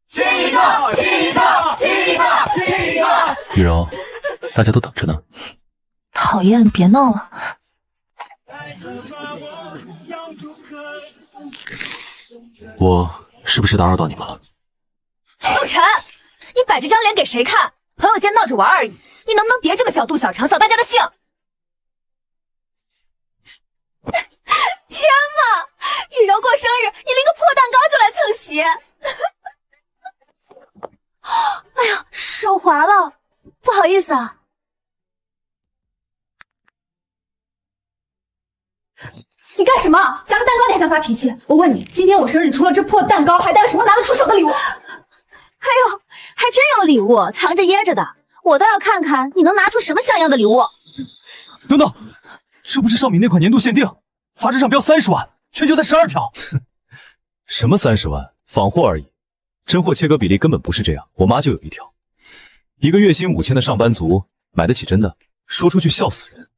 亲一个，亲一个，亲一个，亲一个。雨柔，大家都等着呢。讨厌，别闹了。我是不是打扰到你们了？陆晨，你摆这张脸给谁看？朋友间闹着玩而已，你能不能别这么小肚小肠，扫大家的兴？天哪！雨柔过生日，你拎个破蛋糕就来蹭席。哎呀，手滑了，不好意思啊。你干什么？砸个蛋糕你还想发脾气？我问你，今天我生日，你除了这破蛋糕，还带了什么拿得出手的礼物？哎呦，还真有礼物，藏着掖着的，我倒要看看你能拿出什么像样的礼物。等等，这不是尚米那款年度限定，杂志上标30万，全球才12条。什么30万？仿货而已，真货切割比例根本不是这样。我妈就有一条，一个月薪5000的上班族买得起真的，说出去笑死人。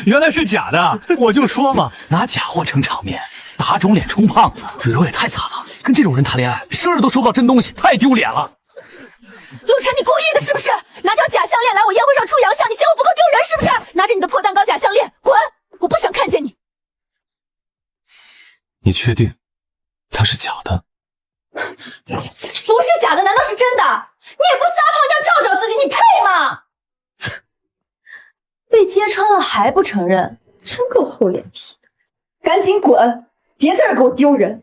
原来是假的，我就说嘛，拿假货撑场面，打肿脸充胖子。雨柔也太惨了，跟这种人谈恋爱，生日都收不到真东西，太丢脸了。陆晨，你故意的是不是？拿条假项链来我宴会上出洋相，你嫌我不够丢人是不是？拿着你的破蛋糕假项链，滚！我不想看见你。你确定它是假的？不是假的，难道是真的？你也不撒泡尿照照自己，你配吗？被揭穿了还不承认，真够厚脸皮的。赶紧滚，别在这儿给我丢人。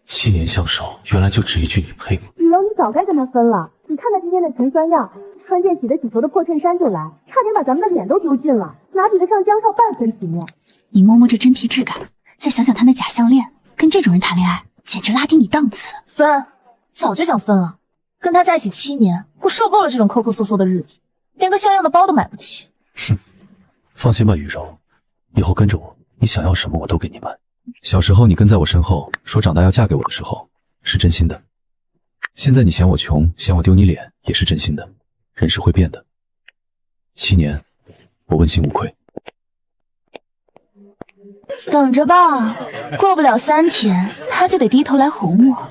7年相守，原来就只一句你配吗？雨柔，你早该跟他分了。你看他今天的穷酸样，穿件洗得起头的破衬衫就来，差点把咱们的脸都丢尽了，哪比得上江少半分体面？你摸摸这真皮质感，再想想他那假项链，跟这种人谈恋爱，简直拉低你档次。分，早就想分了。跟他在一起7年，我受够了这种抠抠搜搜的日子，连个像样的包都买不起。哼，放心吧，雨柔，以后跟着我，你想要什么我都给你买。小时候你跟在我身后，说长大要嫁给我的时候，是真心的。现在你嫌我穷，嫌我丢你脸，也是真心的。人是会变的。7年，我问心无愧。等着吧，过不了3天，他就得低头来哄我。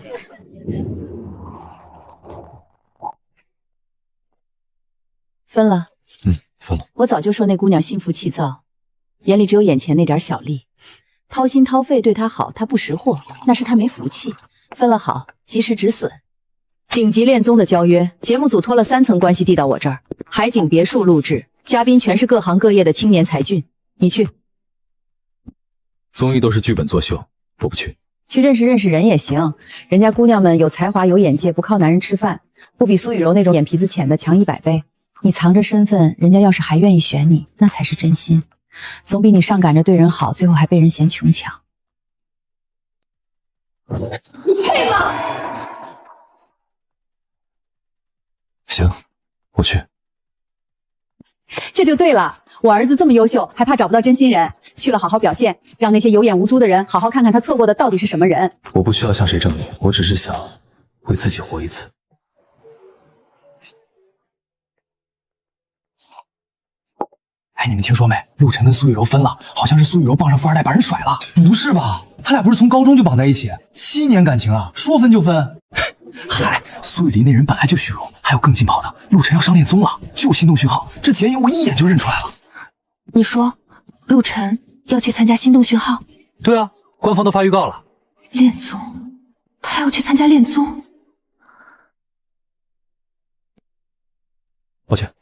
分了。分了。我早就说那姑娘心浮气躁，眼里只有眼前那点小利，掏心掏肺对她好，她不识货，那是她没福气。分了好，及时止损。顶级恋综的交约，节目组托了3层关系递到我这儿，海景别墅录制，嘉宾全是各行各业的青年才俊，你去。综艺都是剧本作秀，我不去。去认识认识人也行，人家姑娘们有才华有眼界，不靠男人吃饭，不比苏雨柔那种眼皮子浅的强100倍。你藏着身份，人家要是还愿意选你，那才是真心，总比你上赶着对人好，最后还被人嫌穷强。你配吗？行，我去。这就对了，我儿子这么优秀，还怕找不到真心人？去了好好表现，让那些有眼无珠的人好好看看他错过的到底是什么人。我不需要向谁证明，我只是想为自己活一次。哎，你们听说没？陆晨跟苏雨柔分了，好像是苏雨柔傍上富二代把人甩了。不是吧？他俩不是从高中就绑在一起，7年感情啊，说分就分。嗨，苏雨林那人本来就虚荣，还有更劲爆的，陆晨要上恋综了，就心动讯号，这剪影我一眼就认出来了。你说，陆晨要去参加心动讯号？对啊，官方都发预告了。恋综，他要去参加恋综？抱歉。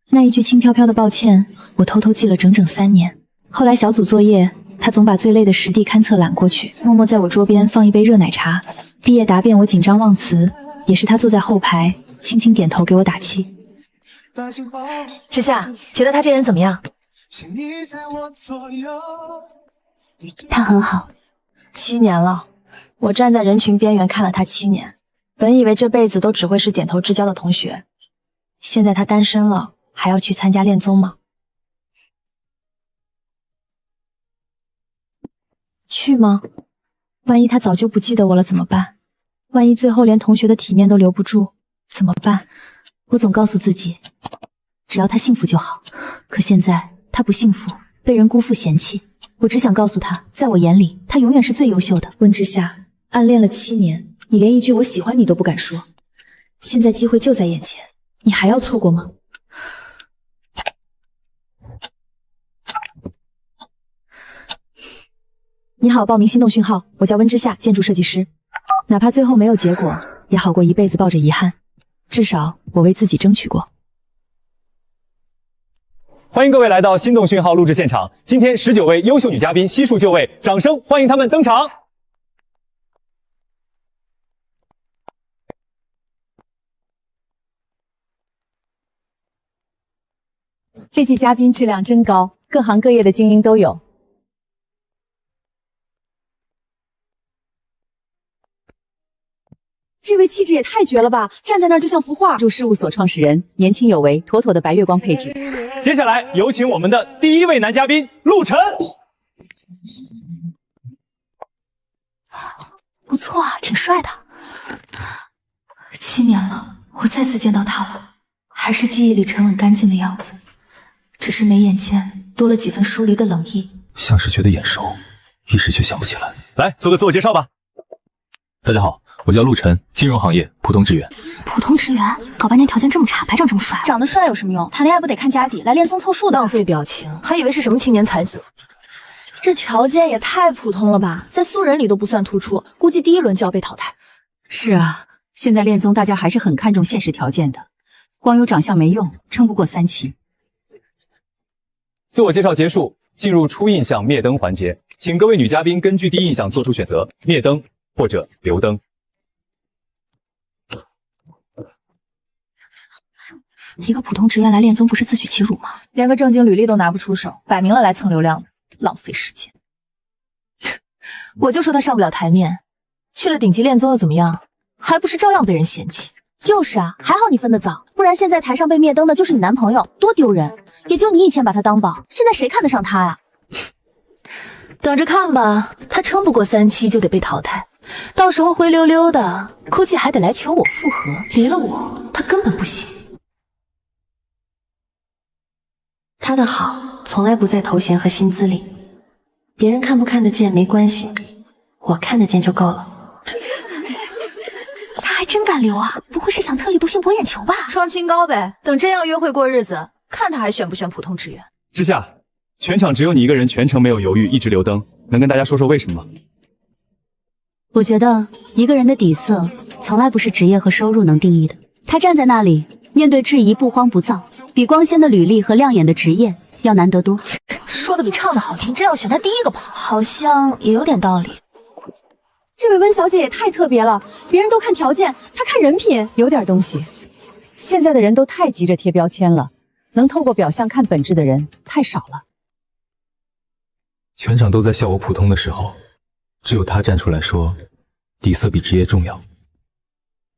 那一句轻飘飘的抱歉，我偷偷记了整整3年。后来小组作业，他总把最累的实地勘测揽过去，默默在我桌边放一杯热奶茶。毕业答辩我紧张忘词，也是他坐在后排，轻轻点头给我打气。之夏，觉得他这人怎么样？他很好。7年了，我站在人群边缘看了他7年，本以为这辈子都只会是点头之交的同学，现在他单身了，还要去参加恋综吗？去吗？万一他早就不记得我了怎么办？万一最后连同学的体面都留不住怎么办？我总告诉自己，只要他幸福就好。可现在他不幸福，被人辜负嫌弃。我只想告诉他，在我眼里，他永远是最优秀的。温之夏，暗恋了7年，你连一句我喜欢你都不敢说，现在机会就在眼前，你还要错过吗？你好，报名心动讯号，我叫温之夏，建筑设计师。哪怕最后没有结果，也好过一辈子抱着遗憾。至少我为自己争取过。欢迎各位来到心动讯号录制现场，今天19位优秀女嘉宾悉数就位，掌声欢迎她们登场。这季嘉宾质量真高，各行各业的精英都有。这位气质也太绝了吧，站在那儿就像幅画。建筑事务所创始人，年轻有为，妥妥的白月光配置。接下来有请我们的第一位男嘉宾陆晨。不错啊，挺帅的。7年了，我再次见到他了，还是记忆里沉稳干净的样子，只是眉眼间多了几分疏离的冷意，像是觉得眼熟，一时却想不起来。来，做个自我介绍吧。大家好，我叫陆晨，金融行业普通职员。普通职员，搞半天条件这么差，还长这么帅？长得帅有什么用？谈恋爱不得看家底，来恋综凑数的。浪费表情，还以为是什么青年才子。这条件也太普通了吧，在素人里都不算突出，估计第1轮就要被淘汰。是啊，现在恋综大家还是很看重现实条件的，光有长相没用，撑不过3期。自我介绍结束，进入初印象灭灯环节，请各位女嘉宾根据第一印象做出选择，灭灯或者留灯。一个普通职员来恋综不是自取其辱吗？连个正经履历都拿不出手，摆明了来蹭流量的，浪费时间。我就说他上不了台面，去了顶级恋综又怎么样？还不是照样被人嫌弃。就是啊，还好你分得早，不然现在台上被灭灯的就是你男朋友，多丢人！也就你以前把他当宝，现在谁看得上他呀？等着看吧，他撑不过3期就得被淘汰，到时候灰溜溜的，估计还得来求我复合。离了我，他根本不行。他的好从来不在头衔和薪资里，别人看不看得见没关系，我看得见就够了。他还真敢留啊，不会是想特立独行博眼球吧？创清高呗，等真要约会过日子，看他还选不选普通职员。之夏，全场只有你一个人全程没有犹豫，一直留灯，能跟大家说说为什么吗？我觉得一个人的底色从来不是职业和收入能定义的。他站在那里，面对质疑不慌不躁，比光鲜的履历和亮眼的职业要难得多。说的比唱的好听，真要选他第一个跑，好像也有点道理。这位温小姐也太特别了，别人都看条件，她看人品，有点东西。现在的人都太急着贴标签了，能透过表象看本质的人太少了。全场都在笑我普通的时候，只有他站出来说，底色比职业重要。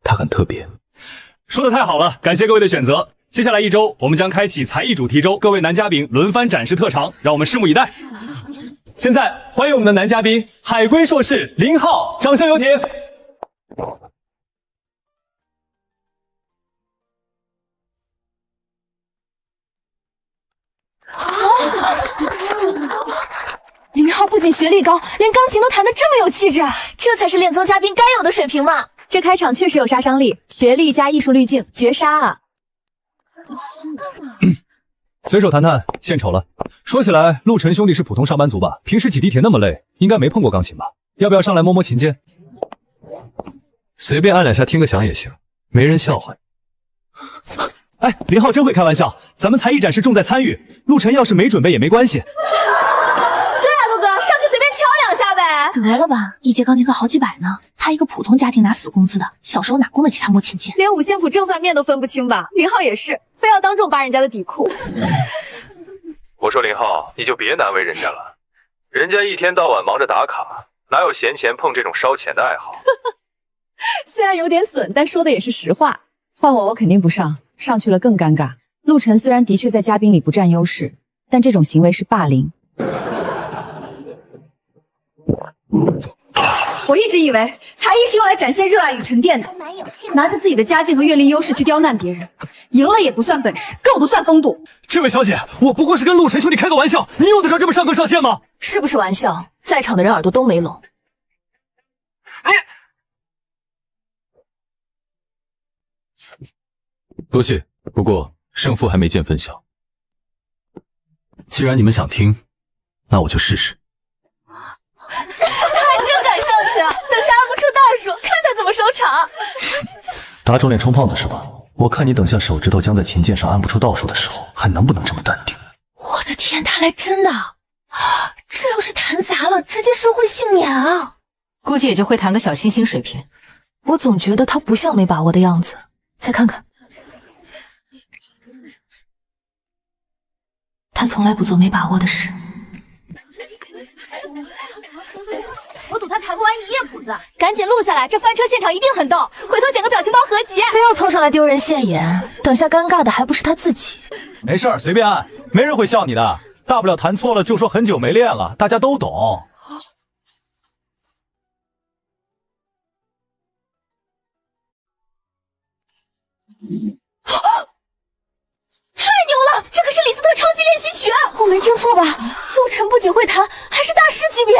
他很特别。说的太好了，感谢各位的选择。接下来1周，我们将开启才艺主题周，各位男嘉宾轮番展示特长，让我们拭目以待。现在欢迎我们的男嘉宾海归硕士林浩，掌声有请。林浩不仅学历高，连钢琴都弹得这么有气质，这才是恋综嘉宾该有的水平嘛！这开场确实有杀伤力，学历加艺术滤镜，绝杀啊！随手谈谈，献丑了。说起来，陆晨兄弟是普通上班族吧？平时挤地铁那么累，应该没碰过钢琴吧？要不要上来摸摸琴键？随便按2下听个响也行，没人笑话。哎，林浩真会开玩笑，咱们才艺展示重在参与，陆晨要是没准备也没关系。得了吧，一节钢琴课好几百呢，他一个普通家庭拿死工资的，小时候哪供得起他摸琴键？连五线谱正反面都分不清吧？林浩也是，非要当众扒人家的底裤。我说林浩，你就别难为人家了，人家一天到晚忙着打卡，哪有闲钱碰这种烧钱的爱好？虽然有点损，但说的也是实话。换我肯定不上，上去了更尴尬。陆晨虽然的确在嘉宾里不占优势，但这种行为是霸凌。我一直以为才艺是用来展现热爱与沉淀的，拿着自己的家境和阅历优势去刁难别人，赢了也不算本事，更不算风度。这位小姐，我不过是跟陆晨兄弟开个玩笑，你用得着这么上纲上线吗？是不是玩笑？在场的人耳朵都没聋。多谢，不过胜负还没见分晓。既然你们想听，那我就试试。他还真敢上去啊！等下按不出倒数，看他怎么收场。打肿脸充胖子是吧？我看你等下手指头将在琴键上按不出倒数的时候，还能不能这么淡定？我的天，他来真的！这要是弹砸了，直接收回幸免啊！估计也就会弹个小星星水平。我总觉得他不像没把握的样子。再看看，他从来不做没把握的事。我赌他弹不完一页谱子，赶紧录下来，这翻车现场一定很逗，回头剪个表情包合集。非要凑上来丢人现眼，等下尴尬的还不是他自己。没事儿，随便按，没人会笑你的，大不了弹错了就说很久没练了，大家都懂。太牛了！这可是李斯特超级练习曲，我没听错吧？陆晨不仅会弹，还是大师级别。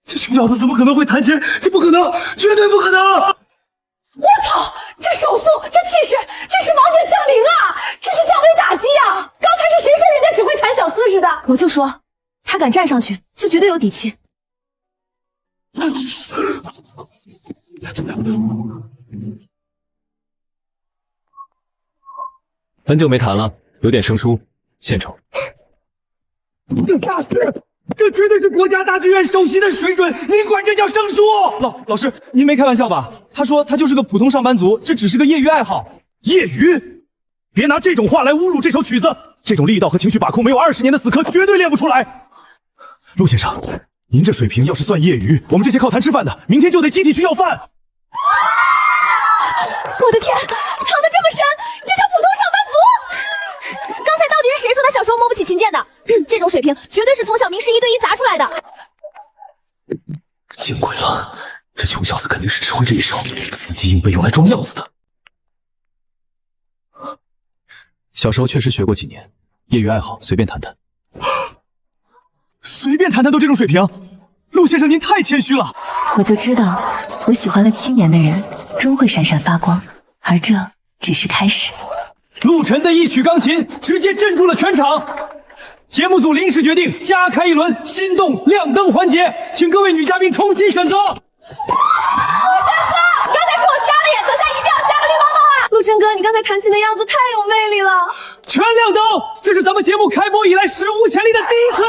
这穷小子怎么可能会弹琴？这不可能，绝对不可能！我操，这手速，这气势，这是王者降临啊！这是降维打击啊！刚才是谁说人家只会弹小四似的？我就说，他敢站上去，就绝对有底气。很久没弹了，有点生疏，献丑。大师，这绝对是国家大剧院首席的水准，您管这叫生疏？老师，您没开玩笑吧？他说他就是个普通上班族，这只是个业余爱好。业余？别拿这种话来侮辱这首曲子，这种力道和情绪把控没有20年的死磕绝对练不出来。陆先生，您这水平要是算业余，我们这些靠弹吃饭的，明天就得集体去要饭。我的天，藏得这么深，这叫普通上班族！刚才到底是谁说他小时候摸不起琴键的？这种水平绝对是从小名师1对1砸出来的。见鬼了，这穷小子肯定是只会这一手，死记硬背用来装样子的。小时候确实学过几年，业余爱好，随便弹弹。随便弹弹都这种水平，陆先生您太谦虚了。我就知道，我喜欢了7年的人，终会闪闪发光，而这只是开始。陆晨的一曲钢琴直接镇住了全场。节目组临时决定加开一轮心动亮灯环节，请各位女嘉宾重新选择。陆晨哥，刚才是我瞎了眼，等下一定要加个绿毛毛啊！陆晨哥，你刚才弹琴的样子太有魅力了。全亮灯，这是咱们节目开播以来史无前例的第一次。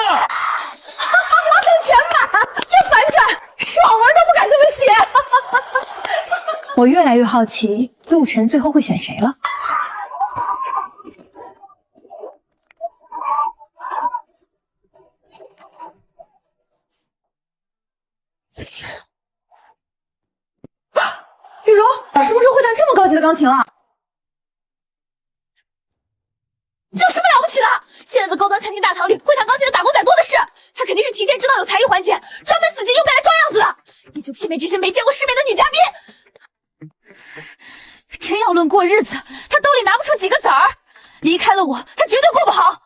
全满，这反转，爽文都不敢这么写。我越来越好奇，陆晨最后会选谁了。雨柔，什么时候会弹这么高级的钢琴了？这有什么了不起的？现在的高端餐厅大堂里，会弹钢琴的打工仔多的是。他肯定是提前知道有才艺环节，专门死记硬背来装样子的，也就媲美这些没见过世面的女嘉宾。真要论过日子，他兜里拿不出几个子儿，离开了我，他绝对过不好。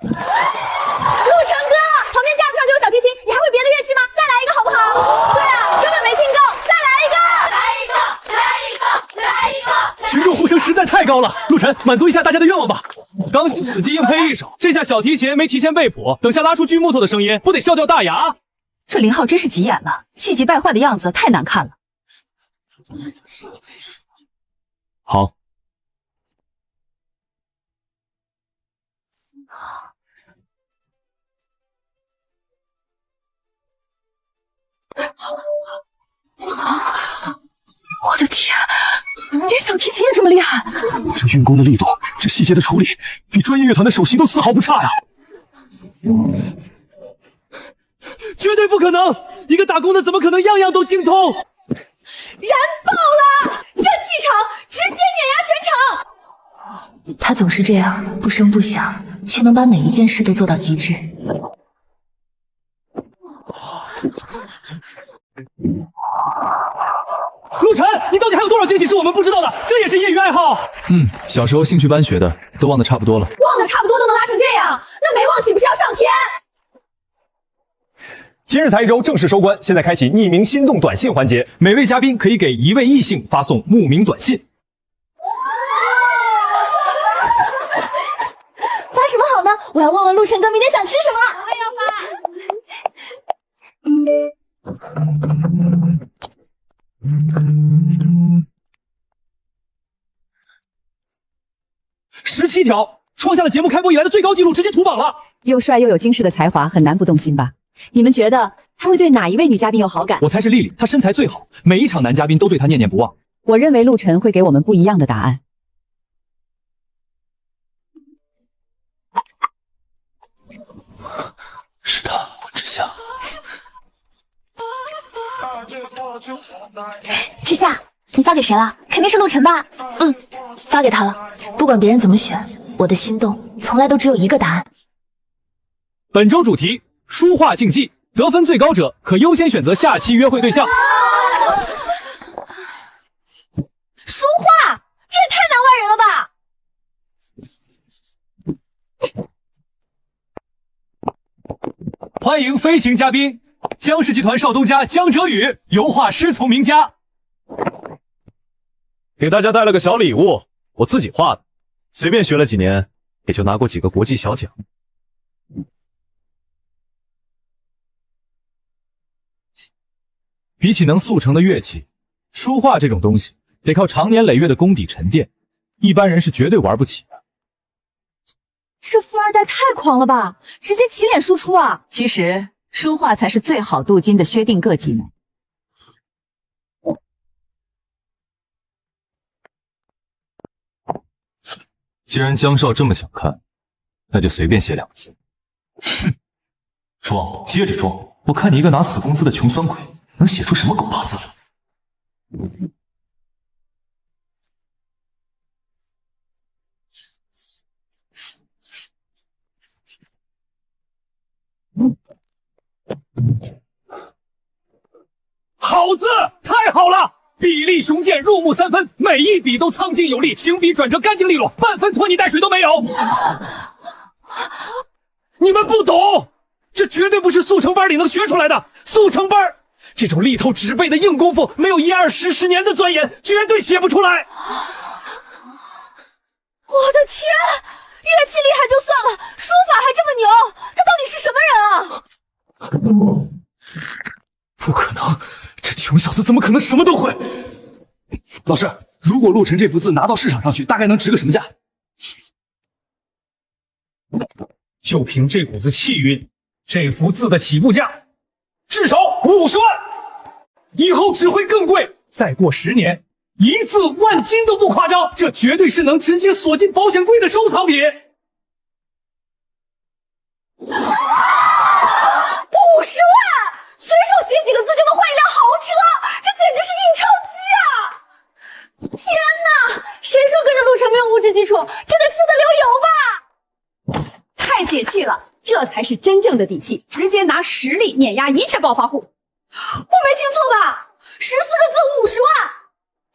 陆晨哥，旁边架子上就有小提琴，你还会别的乐器吗？再来一个好不好？对啊，根本没听够，再来一个！来一个！来一个！来一个！群众呼声实在太高了，陆晨满足一下大家的愿望吧。钢琴死记硬背一手，这下小提琴没提前背谱，等下拉出锯木头的声音，不得笑掉大牙？这林浩真是急眼了，气急败坏的样子太难看了。好。我的天，连小提琴也这么厉害！这运弓的力度，这细节的处理，比专业乐团的首席都丝毫不差呀！绝对不可能！一个打工的怎么可能样样都精通？燃爆了！这气场直接碾压全场！他总是这样，不声不响，却能把每一件事都做到极致。陆晨，你到底还有多少惊喜是我们不知道的？这也是业余爱好。小时候兴趣班学的都忘得差不多了。忘得差不多都能拉成这样，那没忘岂不是要上天？今日才一周正式收官，现在开启匿名心动短信环节，每位嘉宾可以给一位异性发送慕名短信。发什么好呢？我要问问陆晨哥明天想吃什么。我也要发。17条，创下了节目开播以来的最高纪录，直接屠榜了。又帅又有惊世的才华，很难不动心吧？你们觉得他会对哪一位女嘉宾有好感？我猜是丽丽，她身材最好，每一场男嘉宾都对她念念不忘。我认为陆晨会给我们不一样的答案。是他，温之夏。之夏，你发给谁了？肯定是陆晨吧？发给他了。不管别人怎么选，我的心动从来都只有一个答案。本周主题：书画竞技，得分最高者可优先选择下期约会对象。书画，这也太难为人了吧！欢迎飞行嘉宾，江氏集团少东家江哲宇，油画师从名家。给大家带了个小礼物，我自己画的，随便学了几年，也就拿过几个国际小奖。比起能速成的乐器，书画这种东西得靠长年累月的功底沉淀，一般人是绝对玩不起的。这富二代太狂了吧，直接起脸输出啊！其实书画才是最好镀金的薛定谔技能。既然江少这么想看，那就随便写2个字。哼，装，接着装，我看你一个拿死工资的穷酸鬼，能写出什么狗爬字来？好字，太好了！比例雄健，入木3分，每一笔都苍劲有力，行笔转折干净利落，半分拖泥带水都没有。你们不懂，这绝对不是速成班里能学出来的。速成班这种力透纸背的硬功夫，没有1、2、10年的钻研，绝对写不出来。我的天，乐器厉害就算了，书法还这么牛，他到底是什么人啊？不可能，这穷小子怎么可能什么都会？老师，如果陆晨这幅字拿到市场上去，大概能值个什么价？就凭这股子气韵，这幅字的起步价至少50万，以后只会更贵。再过10年，1字万金都不夸张，这绝对是能直接锁进保险柜的收藏品。50万，随手写几个字就能换一辆豪车，这简直是印钞机啊！天哪，谁说跟着陆晨没有物质基础？这得富得流油吧？太解气了，这才是真正的底气，直接拿实力碾压一切暴发户。我没听错吧？14个字50万，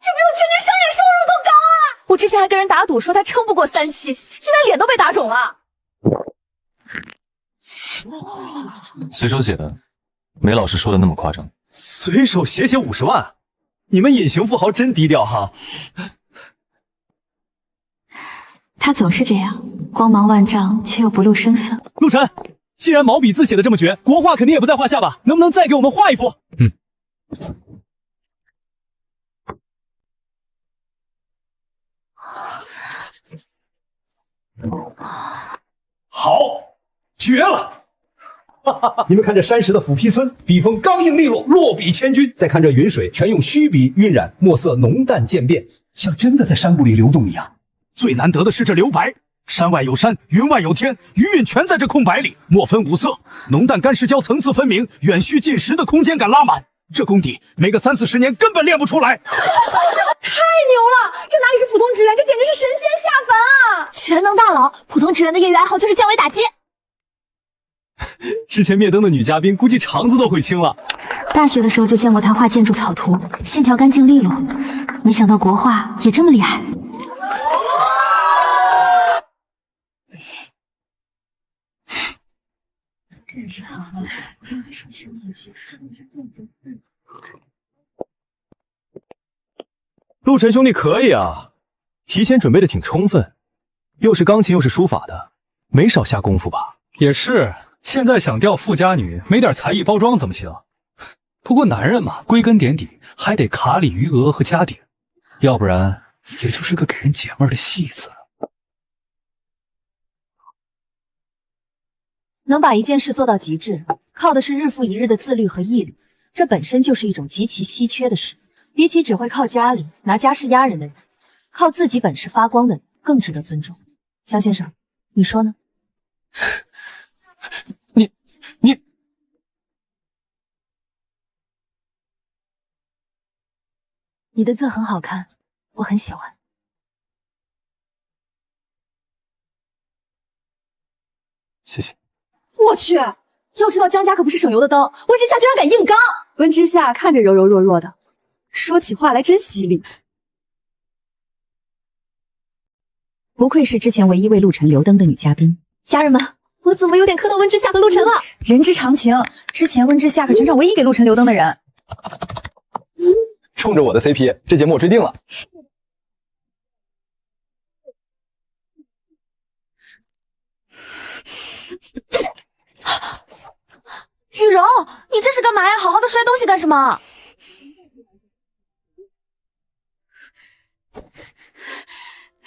这比我全年商业收入都高啊！我之前还跟人打赌说他撑不过3期，现在脸都被打肿了。随手写的，没老师说的那么夸张。随手写50万，你们隐形富豪真低调哈。他总是这样，光芒万丈却又不露声色。陆晨，既然毛笔字写的这么绝，国画肯定也不在话下吧？能不能再给我们画一幅？好，绝了！你们看这山石的斧劈皴，笔锋刚硬利落，落笔千钧；再看这云水，全用虚笔晕染，墨色浓淡渐变，像真的在山谷里流动一样。最难得的是这留白，山外有山，云外有天，余韵全在这空白里，墨分5色，浓淡干湿胶层次分明，远虚近实的空间感拉满。这功底，没个30、40年根本练不出来。太牛了！这哪里是普通职员，这简直是神仙下凡啊！全能大佬，普通职员的业余爱好就是降维打击。之前灭灯的女嘉宾估计肠子都会青了。大学的时候就见过他画建筑草图，线条干净利落，没想到国画也这么厉害。陆晨兄弟可以啊，提前准备的挺充分，又是钢琴又是书法的，没少下功夫吧？也是，现在想钓富家女，没点才艺包装怎么行？不过男人嘛，归根点底还得卡里余额和家底，要不然也就是个给人解闷的戏子。能把一件事做到极致，靠的是日复一日的自律和毅力，这本身就是一种极其稀缺的事。比起只会靠家里拿家世压人的人，靠自己本事发光的人更值得尊重。江先生，你说呢？你，你的字很好看，我很喜欢。谢谢。我去，要知道江家可不是省油的灯，温之夏居然敢硬刚。温之夏看着柔柔弱弱的，说起话来真犀利。不愧是之前唯一为陆晨留灯的女嘉宾。家人们，我怎么有点磕到温之夏和陆晨了？人之常情，之前温之夏可全场唯一给陆晨留灯的人。冲着我的 CP， 这节目我追定了。雨柔，你这是干嘛呀？好好的摔东西干什么？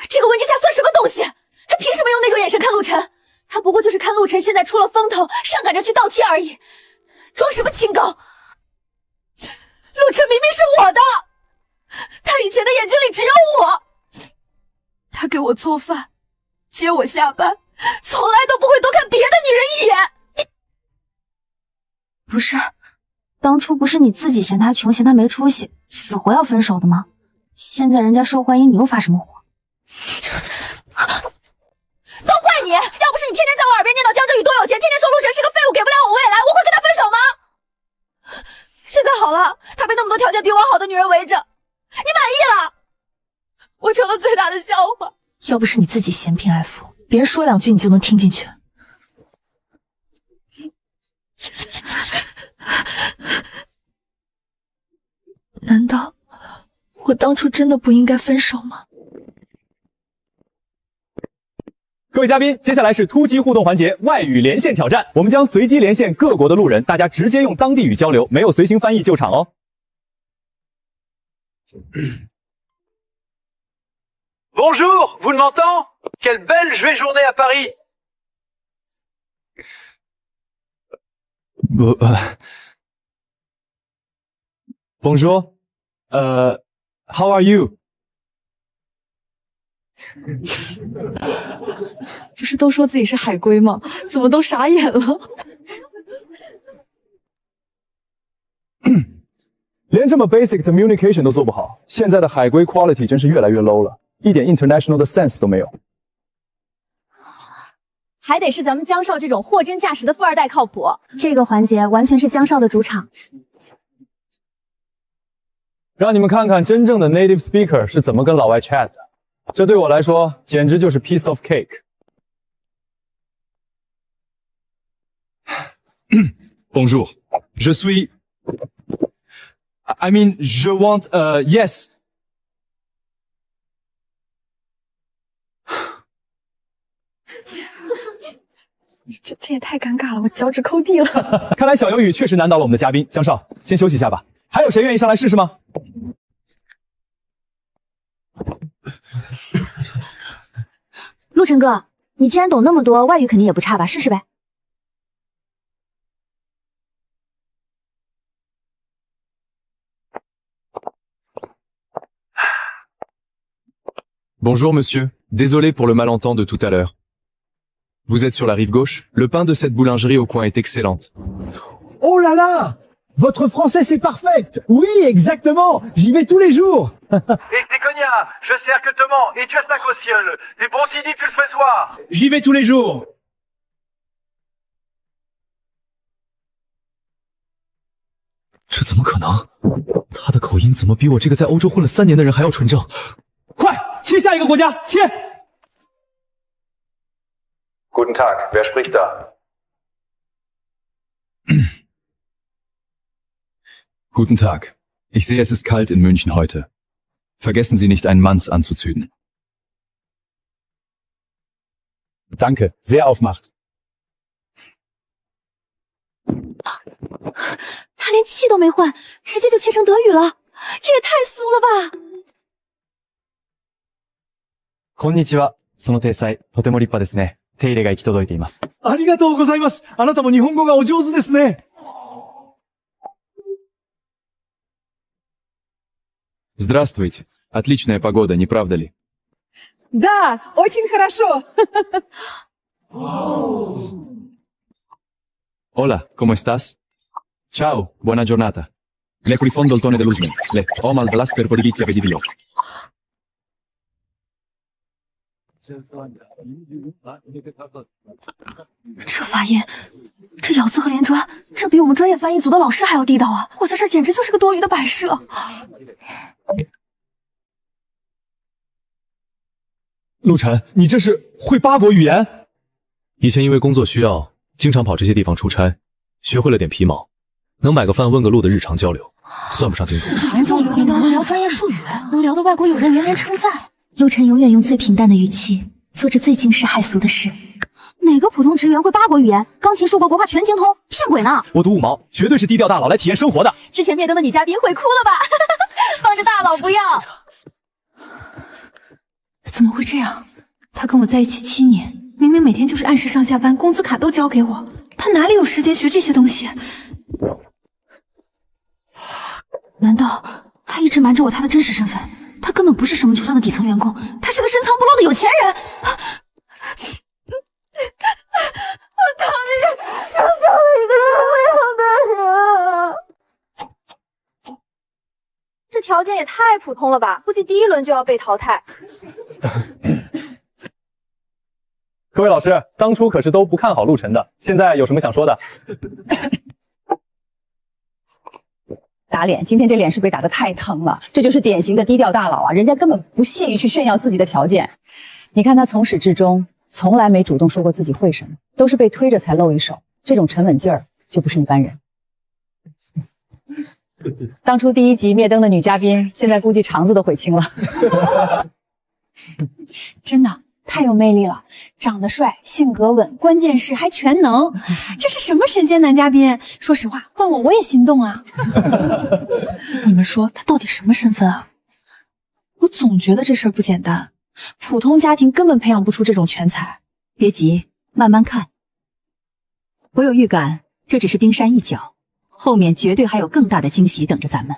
这个温之夏算什么东西？他凭什么用那种眼神看陆晨？他不过就是看陆晨现在出了风头，上赶着去倒贴而已，装什么清高？陆晨明明是我的，他以前的眼睛里只有我，他给我做饭，接我下班，从来都不会多看别的女人一眼。不是，当初不是你自己嫌他穷，嫌他没出息，死活要分手的吗？现在人家受欢迎，你又发什么火？都怪你！要不是你天天在我耳边念叨江浙宇多有钱，天天说陆晨是个废物，给不了我未来，我会跟他分手吗？现在好了，他被那么多条件比我好的女人围着，你满意了？我成了最大的笑话。要不是你自己嫌贫爱富，别人说两句你就能听进去。难道我当初真的不应该分手吗？各位嘉宾，接下来是突击互动环节——外语连线挑战。我们将随机连线各国的路人，大家直接用当地语交流，没有随行翻译救场哦。Bonjour, vous m'entendez? Quelle belle journée à Paris! Bonjour, how are you? 不是都说自己是海归吗？怎么都傻眼了？连这么 basic communication 都做不好，现在的海归 quality 真是越来越 low 了，一点 international 的 sense 都没有。还得是咱们江少这种货真价实的富二代靠谱。这个环节完全是江少的主场。让你们看看真正的 native speaker 是怎么跟老外 chat 的，这对我来说简直就是 piece of cake。Bonjour, je suis. I mean, je want. Yes. 这也太尴尬了，我脚趾抠地了。看来小鱿鱼确实难倒了我们的嘉宾江少，先休息一下吧。还有谁愿意上来试试吗？陆晨哥，你既然懂那么多，外语肯定也不差吧？试试呗。Bonjour monsieur, désolé pour le malentendu de tout à l'heure. Vous êtes sur la rive gauche? Le pain de cette boulangerie au coin est excellente. Oh là là! Votre français c'est parfait! Oui, exactement! J'y vais tous les jours! Et tes cognats, je sers que te mens, et tu as 5 au ciel. Des brontidis, tu le fais soir. J'y vais tous les jours! 这怎么可能？他的口音怎么比我这个在欧洲混了3年的人还要纯正？快切下一个国家，切！ Guten Tag, wer spricht da? Guten Tag. Ich sehe, es ist kalt in München heute. Vergessen Sie nicht, einen Manns anzuzünden. Danke, sehr aufmacht. 他连气都没换，直接就切成德语了，这也太俗了吧！こんにちは。その体裁、とても立派ですね。手入れが行き届いています。ありがとうございます。あなたも日本語がお上手ですね。Здравствуйте. Отличная погода, не правда ли? Да, очень хорошо. Hola, ¿cómo estás? Ciao, buona giornata. Le profondo il tono dell'usme. Le omal dall'as per politicchia vedivio. 这发音，这咬字和连抓，这比我们专业翻译组的老师还要地道啊！我在这儿简直就是个多余的摆设。陆晨，你这是会8国语言？以前因为工作需要，经常跑这些地方出差，学会了点皮毛，能买个饭问个路的日常交流，算不上精通。日常交流应当聊专业术语，能聊得外国友人连连称赞。陆晨永远用最平淡的语气，做着最惊世骇俗的事。哪个普通职员会8国语言？钢琴、数国、国画全精通，骗鬼呢！我赌5毛，绝对是低调大佬来体验生活的。之前灭灯的女嘉宾会哭了吧？放着大佬不要。怎么会这样？他跟我在一起7年，明明每天就是按时上下班，工资卡都交给我，他哪里有时间学这些东西？难道他一直瞒着我他的真实身份？他根本不是什么就算的底层员工，他是个深藏不露的有钱人。我到底是要找一个什么样的人？这条件也太普通了吧，估计第1轮就要被淘汰。各位老师，当初可是都不看好陆晨的，现在有什么想说的？打脸，今天这脸是被打得太疼了，这就是典型的低调大佬啊！人家根本不屑于去炫耀自己的条件。你看他从始至终从来没主动说过自己会什么，都是被推着才露一手，这种沉稳劲儿就不是一般人。当初第1集灭灯的女嘉宾，现在估计肠子都悔青了。真的太有魅力了，长得帅，性格稳，关键是还全能。这是什么神仙男嘉宾？说实话，换我也心动啊！你们说他到底什么身份啊？我总觉得这事儿不简单，普通家庭根本培养不出这种全才。别急，慢慢看。我有预感，这只是冰山一角，后面绝对还有更大的惊喜等着咱们。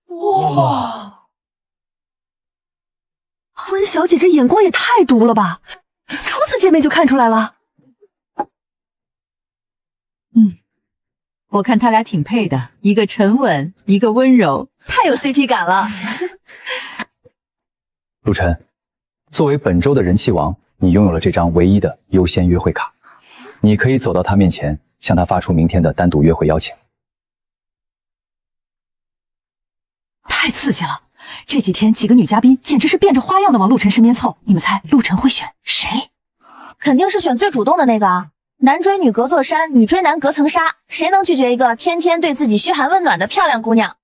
哇，温小姐这眼光也太毒了吧！初次见面就看出来了。我看他俩挺配的，一个沉稳，一个温柔，太有 CP 感了。陆晨，作为本周的人气王，你拥有了这张唯一的优先约会卡，你可以走到他面前，向他发出明天的单独约会邀请。太刺激了！这几天几个女嘉宾简直是变着花样的往陆晨身边凑，你们猜陆晨会选谁？肯定是选最主动的那个啊！男追女隔座山，女追男隔层纱，谁能拒绝一个天天对自己嘘寒问暖的漂亮姑娘？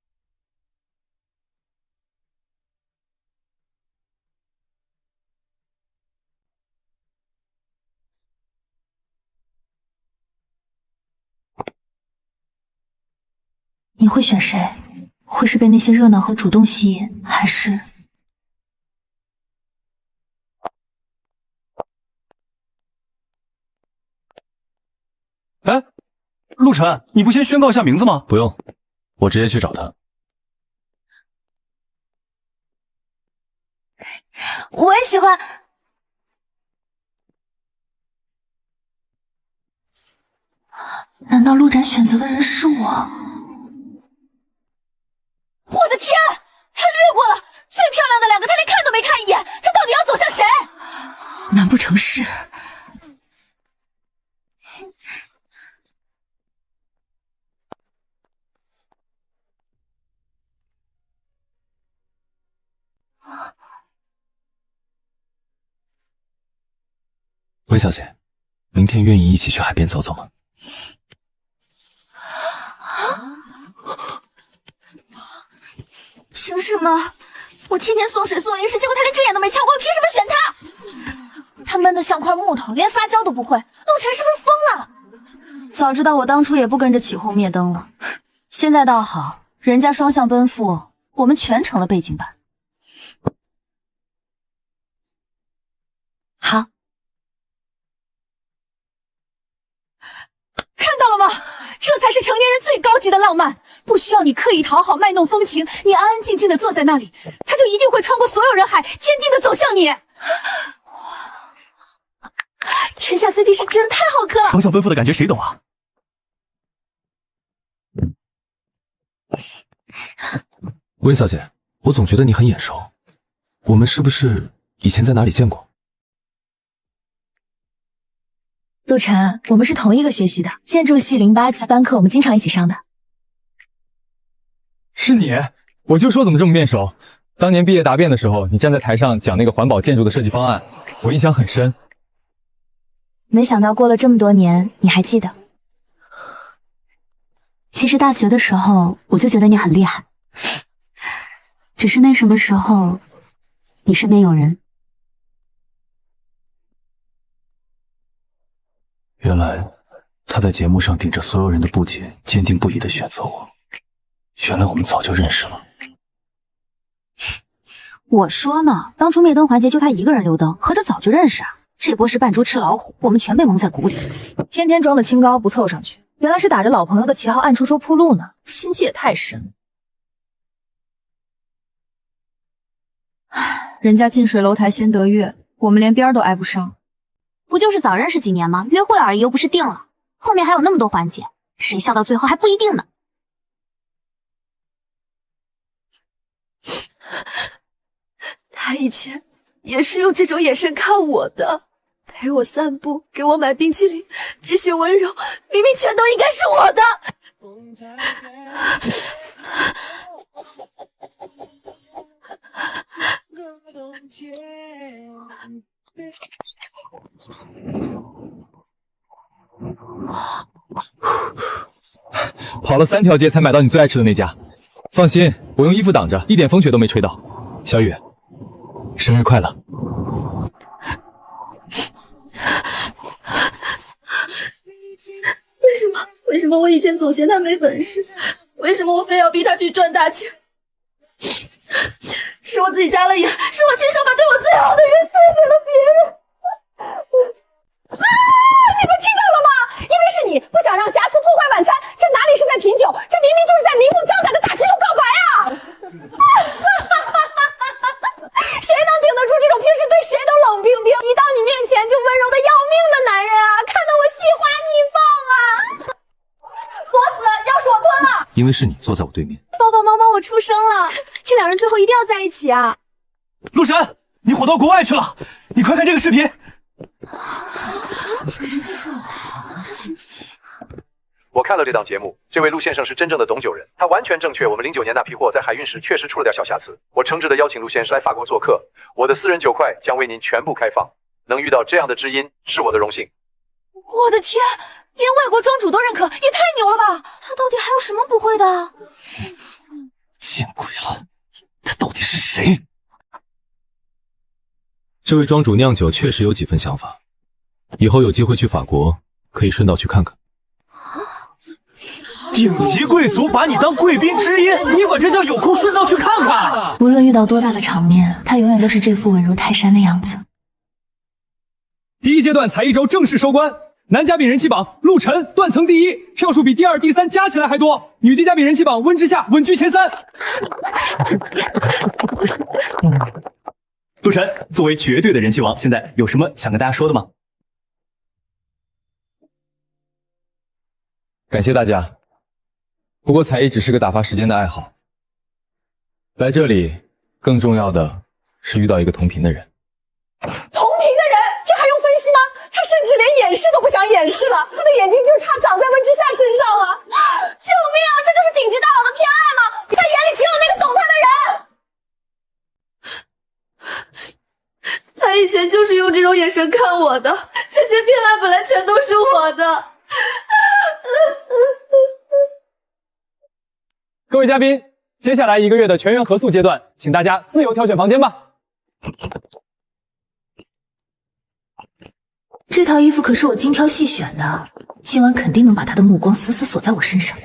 你会选谁？会是被那些热闹和主动吸引，还是……哎，陆晨，你不先宣告一下名字吗？不用，我直接去找他。我也喜欢。难道陆展选择的人是我？我的天，他略过了最漂亮的2个，他连看都没看一眼，他到底要走向谁？难不成是温小姐，明天愿意一起去海边走走吗？凭什么？我天天送水送零食，结果他连睁眼都没瞧过，我凭什么选他？他闷得像块木头，连撒娇都不会。陆晨是不是疯了？早知道我当初也不跟着起哄灭灯了。现在倒好，人家双向奔赴，我们全成了背景板。好，看到了吗？这才是成年人最高级的浪漫，不需要你刻意讨好、卖弄风情，你安安静静的坐在那里，他就一定会穿过所有人海，坚定的走向你。陈夏 CP 是真的太好磕了，双向奔赴的感觉谁懂啊？温小姐，我总觉得你很眼熟，我们是不是以前在哪里见过？陆晨，我们是同一个学系的，建筑系08级班课，我们经常一起上的。是你，我就说怎么这么面熟。当年毕业答辩的时候，你站在台上讲那个环保建筑的设计方案，我印象很深。没想到过了这么多年，你还记得。其实大学的时候，我就觉得你很厉害，只是那什么时候，你身边有人。原来他在节目上顶着所有人的不解，坚定不移地选择我。原来我们早就认识了。我说呢，当初灭灯环节就他一个人留灯，合着早就认识啊？这波是扮猪吃老虎，我们全被蒙在鼓里。天天装的清高不凑上去，原来是打着老朋友的旗号暗戳戳铺路呢，心机也太深。唉，人家近水楼台先得月，我们连边儿都挨不上。不就是早认识几年吗？约会而已，又不是定了。后面还有那么多环节，谁笑到最后还不一定呢。他以前也是用这种眼神看我的，陪我散步，给我买冰淇淋，这些温柔明明全都应该是我的。跑了3条街才买到你最爱吃的那家。放心，我用衣服挡着，一点风雪都没吹到。小雨，生日快乐！为什么我以前总嫌他没本事？为什么我非要逼他去赚大钱？是我自己瞎了眼，是我亲手把对我最好的人对给了别人。你们听到了吗？因为是你不想让瑕疵破坏晚餐，这哪里是在品酒，这明明就是在明目张胆的打直球告白啊！谁能顶得住这种平时对谁都冷冰冰，一到你面前就温柔的要命的男人啊？看得我心花怒放啊！锁死，钥匙我吞了。因为是你坐在我对面。抱抱猫猫，我出生了，这两人最后一定要在一起啊！陆晨，你火到国外去了，你快看这个视频。我看了这档节目，这位陆先生是真正的懂酒人，他完全正确。我们09年那批货在海运时确实出了点小瑕疵，我诚挚的邀请陆先生来法国做客，我的私人酒块将为您全部开放。能遇到这样的知音是我的荣幸。我的天，连外国庄主都认可，也太牛了吧！他到底还有什么不会的？见鬼了，他到底是谁？这位庄主酿酒确实有几分想法，以后有机会去法国，可以顺道去看看。顶级贵族把你当贵宾知音，你管这叫有空顺道去看看？无论遇到多大的场面，他永远都是这副稳如泰山的样子。第一阶段才艺周正式收官，男嘉宾人气榜陆晨断层第一，票数比第2、第3加起来还多。女低嘉宾人气榜温之夏稳居前3。陆晨作为绝对的人气王，现在有什么想跟大家说的吗？感谢大家。不过才艺只是个打发时间的爱好，来这里更重要的是遇到一个同频的人。同频的人，这还用分析吗？他甚至连掩饰都不想掩饰了，他的眼睛就差长在温之夏身上了。救命啊！这就是顶级大佬的偏爱吗？他眼里只有那个懂他的人。他以前就是用这种眼神看我的，这些片段本来全都是我的。各位嘉宾，接下来1个月的全员合宿阶段，请大家自由挑选房间吧。这套衣服可是我精挑细选的，今晚肯定能把他的目光死死锁在我身上。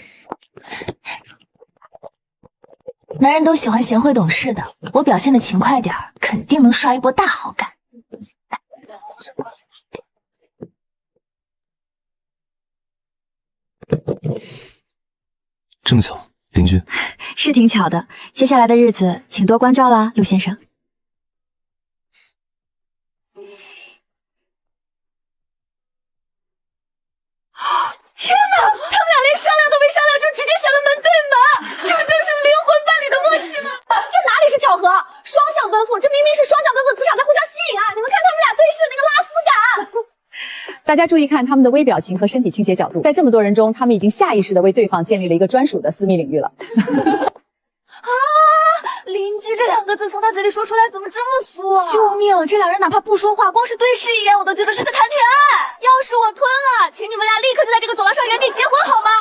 男人都喜欢贤惠懂事的，我表现的勤快点儿，肯定能刷一波大好感。正巧，邻居。是挺巧的，接下来的日子请多关照啦，陆先生。天哪，他们俩连商量都没商量就直接选了门对门，这不就是灵魂伴侣的默契吗？这哪里是巧合？双向奔赴，这明明是双向奔赴磁场在互相吸引啊！你们看他们俩对视那个拉丝感。大家注意看他们的微表情和身体倾斜角度，在这么多人中，他们已经下意识地为对方建立了一个专属的私密领域了。啊！邻居这2个字从他嘴里说出来，怎么这么俗啊？救命！这两人哪怕不说话，光是对视一眼，我都觉得是在谈恋爱。要是我吞了，请你们俩立刻就在这个走廊上原地结婚好吗？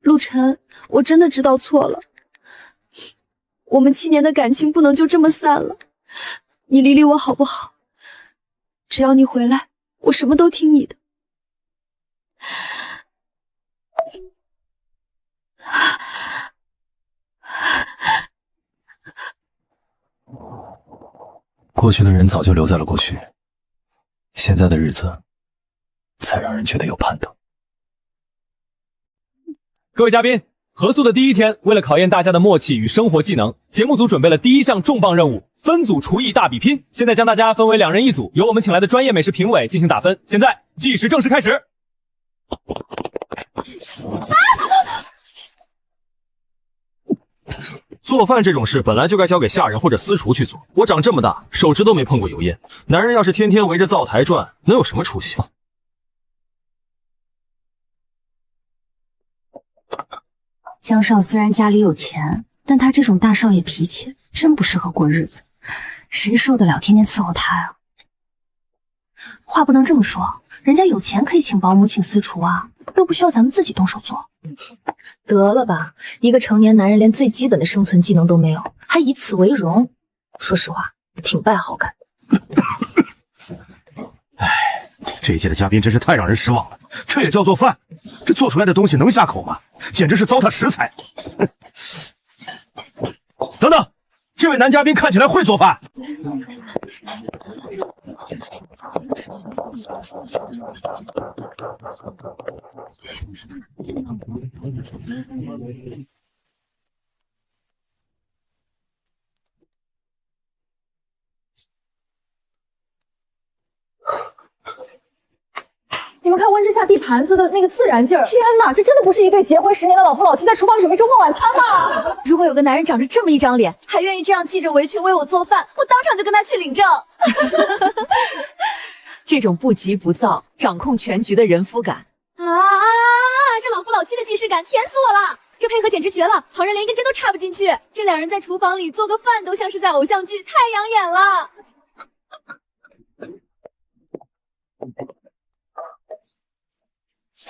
陆晨，我真的知道错了，我们7年的感情不能就这么散了。你理理我好不好？只要你回来，我什么都听你的。过去的人早就留在了过去，现在的日子才让人觉得有盼头。各位嘉宾，合宿的第1天，为了考验大家的默契与生活技能，节目组准备了第1项重磅任务——分组厨艺大比拼。现在将大家分为2人1组，由我们请来的专业美食评委进行打分。现在计时正式开始。做饭这种事本来就该交给下人或者私厨去做。我长这么大，手指都没碰过油烟。男人要是天天围着灶台转，能有什么出息？江少虽然家里有钱，但他这种大少爷脾气真不适合过日子，谁受得了天天伺候他呀？话不能这么说，人家有钱可以请保姆请私厨啊，又不需要咱们自己动手做。得了吧，一个成年男人连最基本的生存技能都没有，还以此为荣，说实话挺败好感的。哎，这一届的嘉宾真是太让人失望了，这也叫做饭？这做出来的东西能下口吗？简直是糟蹋食材。等等，这位男嘉宾看起来会做饭。你们看温之夏递盘子的那个自然劲儿，天哪，这真的不是一对结婚10年的老夫老妻在厨房里准备周末晚餐吗？如果有个男人长着这么一张脸，还愿意这样系着围裙为我做饭，我当场就跟他去领证。这种不急不躁、掌控全局的人夫感，这老夫老妻的既视感甜死我了！这配合简直绝了，旁人连一根针都插不进去。这2人在厨房里做个饭都像是在偶像剧，太养眼了。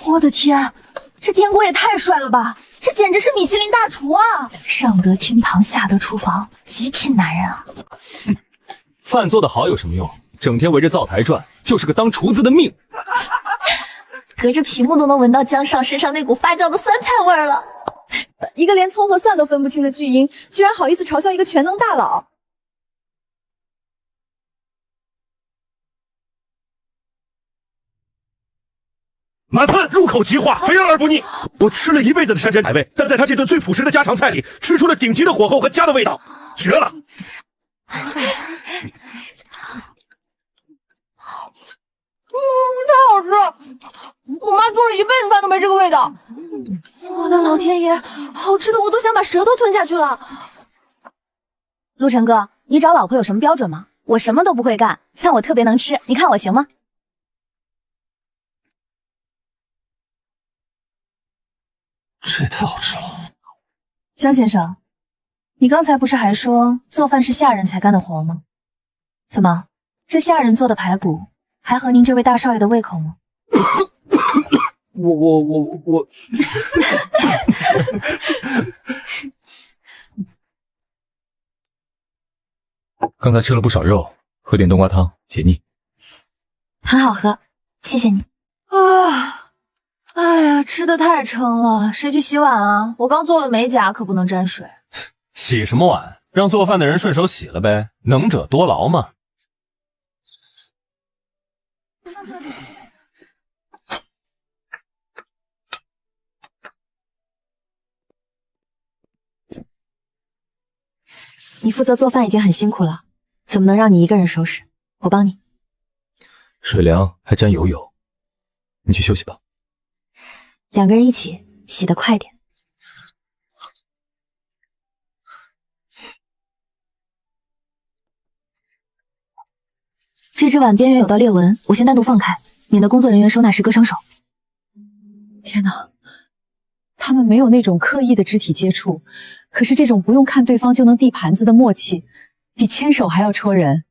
我的天，这颠锅也太帅了吧！这简直是米其林大厨啊！上得厅堂，下得厨房，极品男人啊！饭做得好有什么用？整天围着灶台转，就是个当厨子的命。隔着屏幕都能闻到江少身上那股发酵的酸菜味儿了。一个连葱和蒜都分不清的巨婴，居然好意思嘲笑一个全能大佬。满分入口即化，肥而不腻。我吃了一辈子的山珍海味，但在他这顿最朴实的家常菜里，吃出了顶级的火候和家的味道，绝了！太好吃了！我妈做了一辈子饭都没这个味道。我的老天爷，好吃的我都想把舌头吞下去了。陆晨哥，你找老婆有什么标准吗？我什么都不会干，但我特别能吃，你看我行吗？这也太好吃了。江先生，你刚才不是还说做饭是下人才干的活吗？怎么这下人做的排骨还合您这位大少爷的胃口吗？我，刚才吃了不少肉，喝点冬瓜汤解腻。很好喝，谢谢你。哎呀，吃的太撑了，谁去洗碗啊？我刚做了美甲，可不能沾水。洗什么碗？让做饭的人顺手洗了呗，能者多劳嘛。你负责做饭已经很辛苦了，怎么能让你一个人收拾？我帮你。水凉还沾油油，你去休息吧。两个人一起，洗得快点。这只碗边缘有道裂纹，我先单独放开，免得工作人员收纳时割伤手。天哪，他们没有那种刻意的肢体接触，可是这种不用看对方就能递盘子的默契，比牵手还要戳人。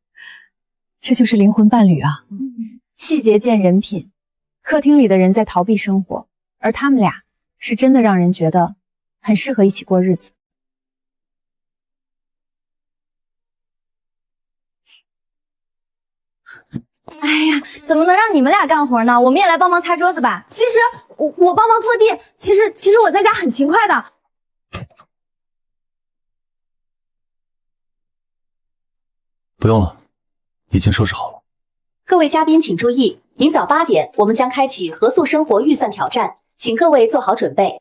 这就是灵魂伴侣啊！细节见人品。客厅里的人在逃避生活，而他们俩是真的让人觉得很适合一起过日子。哎呀，怎么能让你们俩干活呢？我们也来帮忙擦桌子吧。其实我帮忙拖地，其实我在家很勤快的。不用了，已经收拾好了。各位嘉宾请注意，明早8点我们将开启合宿生活预算挑战，请各位做好准备。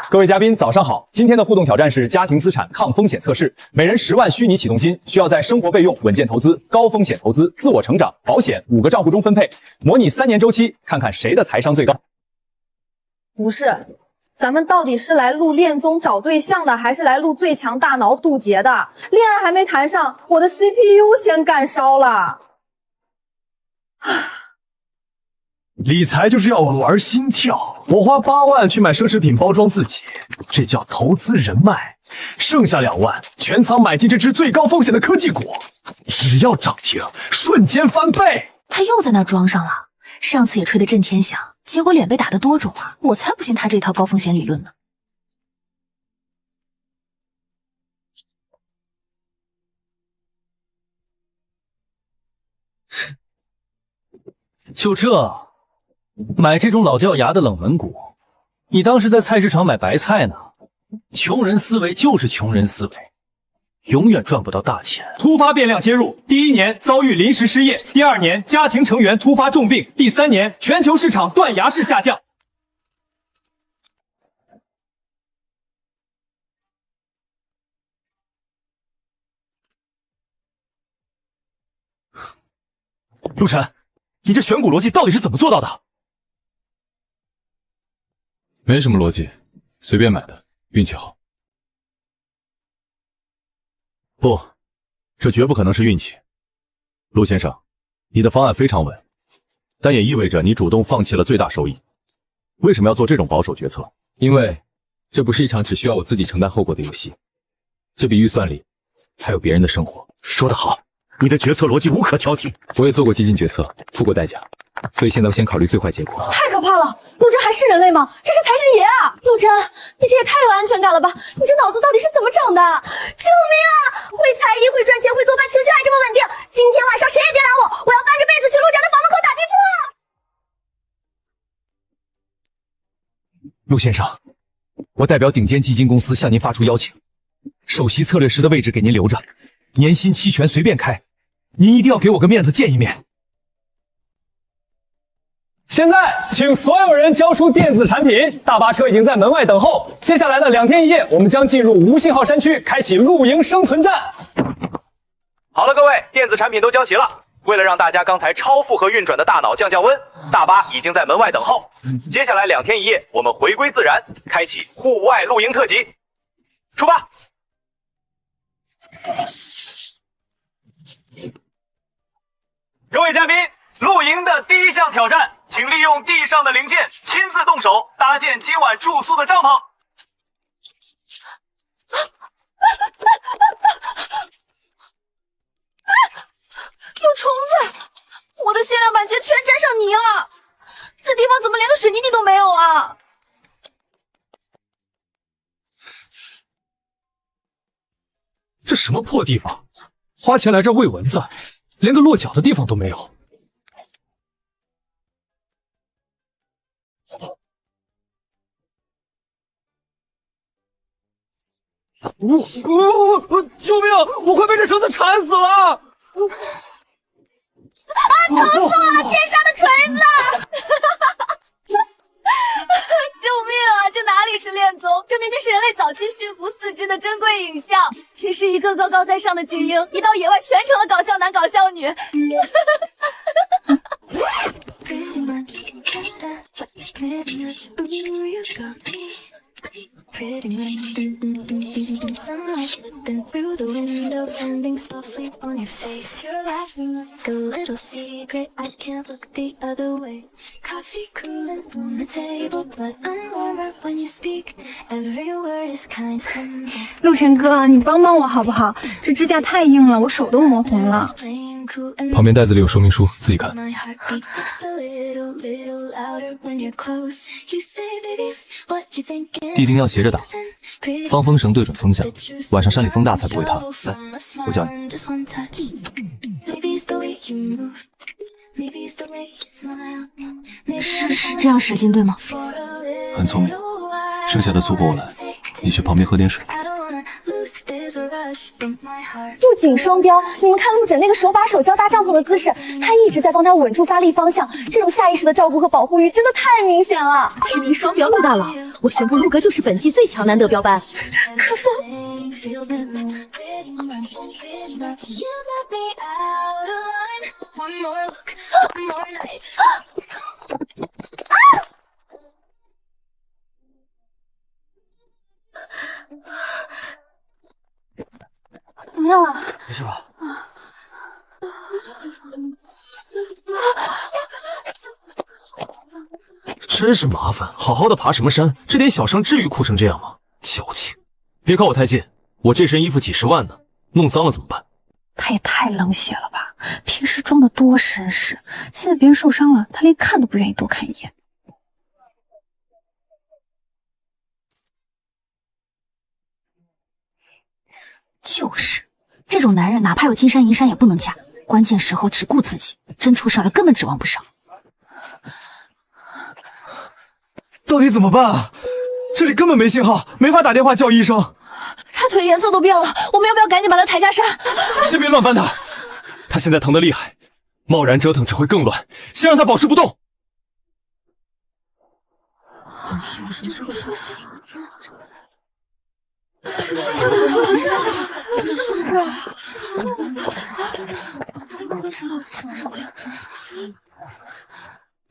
各位嘉宾，早上好！今天的互动挑战是家庭资产抗风险测试，每人10万虚拟启动金，需要在生活备用、稳健投资、高风险投资、自我成长、保险5个账户中分配，模拟3年周期，看看谁的财商最高。不是，咱们到底是来录恋综找对象的，还是来录最强大脑渡劫的？恋爱还没谈上，我的 CPU 先干烧了。理财就是要玩心跳，我花8万去买奢侈品包装自己，这叫投资人脉。剩下2万全仓买进这只最高风险的科技股，只要涨停，瞬间翻倍。他又在那装上了，上次也吹得震天响，结果脸被打得多肿啊！我才不信他这套高风险理论呢。就这，买这种老掉牙的冷门股，你当是在菜市场买白菜呢？穷人思维就是穷人思维，永远赚不到大钱。突发变量接入，第1年遭遇临时失业，第2年家庭成员突发重病，第3年全球市场断崖式下降。陆晨，你这选股逻辑到底是怎么做到的？没什么逻辑，随便买的，运气好。不，这绝不可能是运气。陆先生，你的方案非常稳，但也意味着你主动放弃了最大收益。为什么要做这种保守决策？因为这不是一场只需要我自己承担后果的游戏，这笔预算里还有别人的生活。说得好，你的决策逻辑无可挑剔。我也做过激进决策，付过代价，所以现在先考虑最坏结果。太可怕了！陆真还是人类吗？这是财神爷啊！陆真，你这也太有安全感了吧？你这脑子到底是怎么长的？救命啊！会才艺，会赚钱，会做饭，情绪还这么稳定。今天晚上谁也别拦我，我要搬着被子去陆真的房门口打地铺。陆先生，我代表顶尖基金公司向您发出邀请，首席策略师的位置给您留着，年薪期权随便开，您一定要给我个面子见一面。现在，请所有人交出电子产品，大巴车已经在门外等候。接下来的2天1夜，我们将进入无信号山区，开启露营生存战。好了，各位，电子产品都交齐了。为了让大家刚才超负荷运转的大脑降温，大巴已经在门外等候。接下来2天1夜，我们回归自然，开启户外露营特辑，出发！各位嘉宾，露营的第1项挑战，请利用地上的零件亲自动手搭建今晚住宿的帐篷。这什么破地方？花钱来这儿喂蚊子，连个落脚的地方都没有。救命！我快被这绳子缠死了！疼死我了！天杀的锤子！救命啊！这哪里是恋综，这明明是人类早期驯服4只的珍贵影像。真是一个个高在上的精英，一到野外全成了搞笑男、搞笑女。Pretty much sunlight slipping through the window, landing softly on your face. You're laughing like a little secret. I can't look the other way. Coffee cooling on the table, but I'm warmer when you speak. Every word is kind simple. 陆晨哥，你帮帮我好不好？这指甲太硬了，我手都磨红了。旁边袋子里有说明书，自己看。地钉要斜着打，放风绳对准风向，晚上山里风大才不会塌。来，我教你。是这样使劲对吗？很聪明，剩下的粗活我来，你去旁边喝点水。不仅双标，你们看陆枕那个手把手教搭帐篷的姿势，他一直在帮他稳住发力方向，这种下意识的照顾和保护欲真的太明显了。指名双标陆大佬，我宣布陆哥就是本季最强难得标班。可风。怎么样了？没事吧？真是麻烦，好好的爬什么山，这点小伤至于哭成这样吗？矫情！别靠我太近，我这身衣服几十万呢，弄脏了怎么办？他也太冷血了吧！平时装的多绅士，现在别人受伤了，他连看都不愿意多看一眼。就是这种男人，哪怕有金山银山也不能嫁，关键时候只顾自己，真出事了根本指望不上。到底怎么办啊？这里根本没信号，没法打电话叫医生。他腿颜色都变了，我们要不要赶紧把他抬下山？先别乱翻他，他现在疼得厉害，贸然折腾只会更乱，先让他保持不动。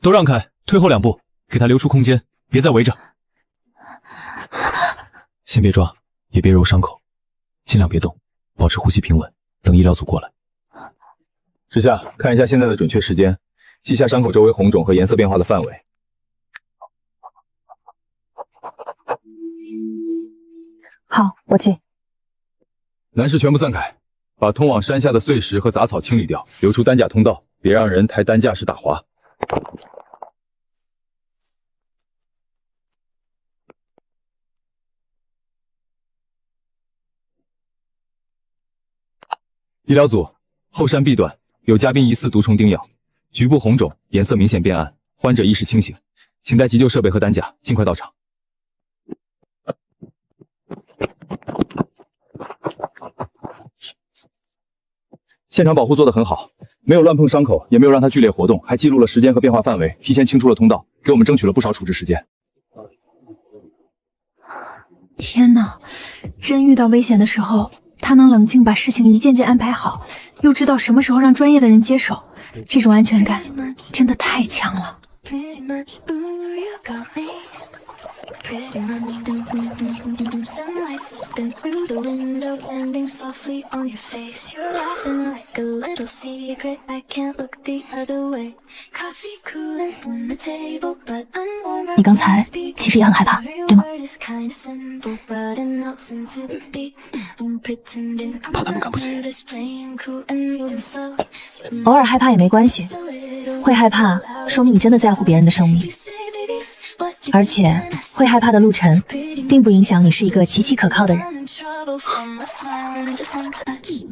都让开，退后2步，给他留出空间，别再围着。先别抓，也别揉伤口，尽量别动，保持呼吸平稳，等医疗组过来。时下看一下现在的准确时间，记下伤口周围红肿和颜色变化的范围。好，我记。男士全部散开，把通往山下的碎石和杂草清理掉，留出担架通道，别让人抬担架时打滑。医疗组，后山 B 段有嘉宾疑似毒虫叮咬，局部红肿，颜色明显变暗，患者意识清醒，请带急救设备和担架尽快到场。现场保护做得很好，没有乱碰伤口，也没有让它剧烈活动，还记录了时间和变化范围，提前清出了通道，给我们争取了不少处置时间。天哪，真遇到危险的时候，他能冷静把事情一件件安排好，又知道什么时候让专业的人接手，这种安全感真的太强了。Pretty much sunlight slipping through the window, landing softly on your face. You're laughing like a little secret. I can't look the other way. Coffee cooling on the table, but I'm warmer. 你刚才其实也很害怕，对吗？怕他们赶不及。偶尔害怕也没关系，会害怕说明你真的在乎别人的生命。而且会害怕的陆晨，并不影响你是一个极其可靠的人。in trouble from a smile and just one touch.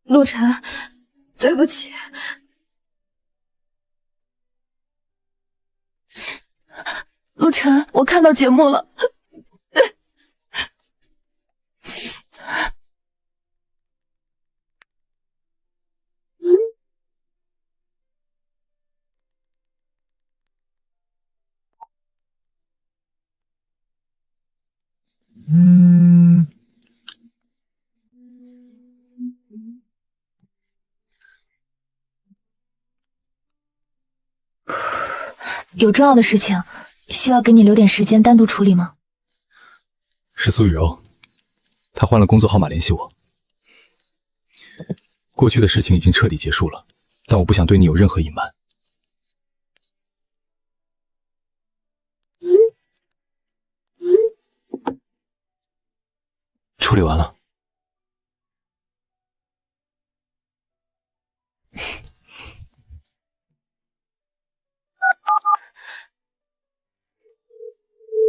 陆晨，对不起。陆晨，我看到节目了。有重要的事情，需要给你留点时间单独处理吗？是苏雨柔，她换了工作号码联系我。过去的事情已经彻底结束了，但我不想对你有任何隐瞒。处理完了。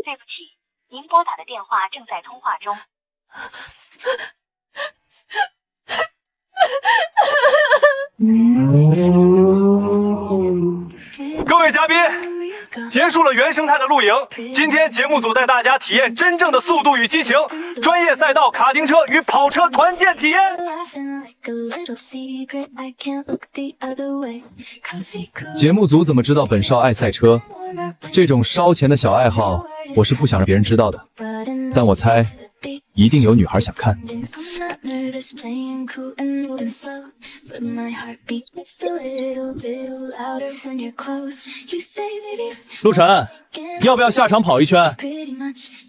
对不起，您拨打的电话正在通话中。各位嘉宾，结束了原生态的露营，今天节目组带大家体验真正的速度与激情，专业赛道卡丁车与跑车团建体验。节目组怎么知道本少爱赛车？这种烧钱的小爱好，我是不想让别人知道的。但我猜，一定有女孩想看。陆晨，要不要下场跑一圈？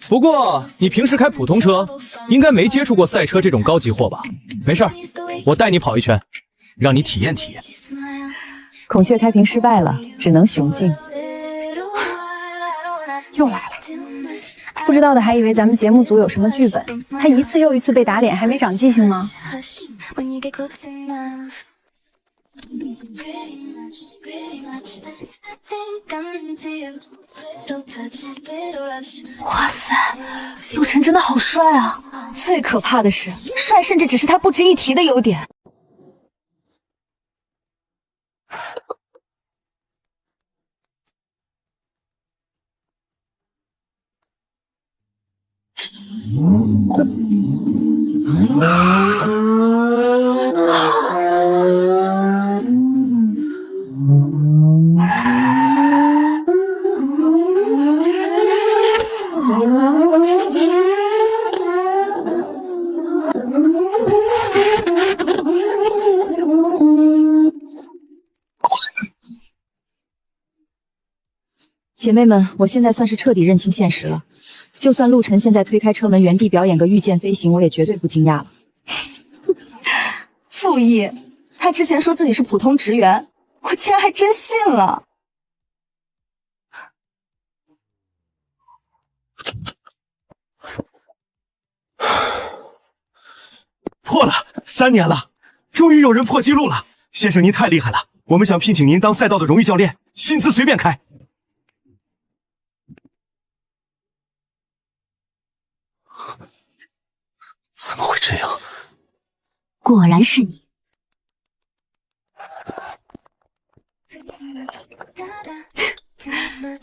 不过你平时开普通车，应该没接触过赛车这种高级货吧？没事儿，我带你跑一圈，让你体验体验。孔雀开屏失败了，只能雄竞。又来了，不知道的还以为咱们节目组有什么剧本，他一次又一次被打脸，还没长记性吗？哇塞，陆晨真的好帅啊！最可怕的是，帅甚至只是他不值一提的优点。姐妹们，我现在算是彻底认清现实了。就算陆晨现在推开车门原地表演个御剑飞行，我也绝对不惊讶了。傅毅，他之前说自己是普通职员，我竟然还真信了。破了，3年了，终于有人破纪录了。先生您太厉害了，我们想聘请您当赛道的荣誉教练，薪资随便开。怎么会这样？果然是你。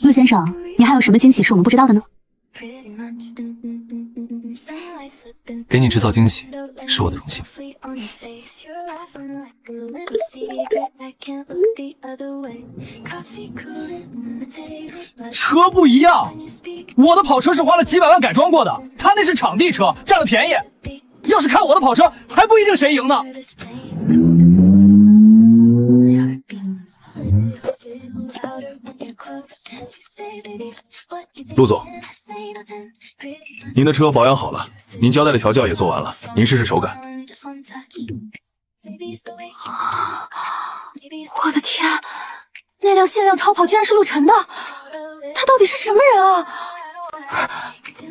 陆先生，你还有什么惊喜是我们不知道的呢？给你制造惊喜是我的荣幸。车不一样，我的跑车是花了几百万改装过的，他那是场地车，占了便宜。要是开我的跑车，还不一定谁赢呢。陆总，您的车保养好了，您交代的调教也做完了，您试试手感。我的天，那辆限量超跑竟然是陆晨的，他到底是什么人啊？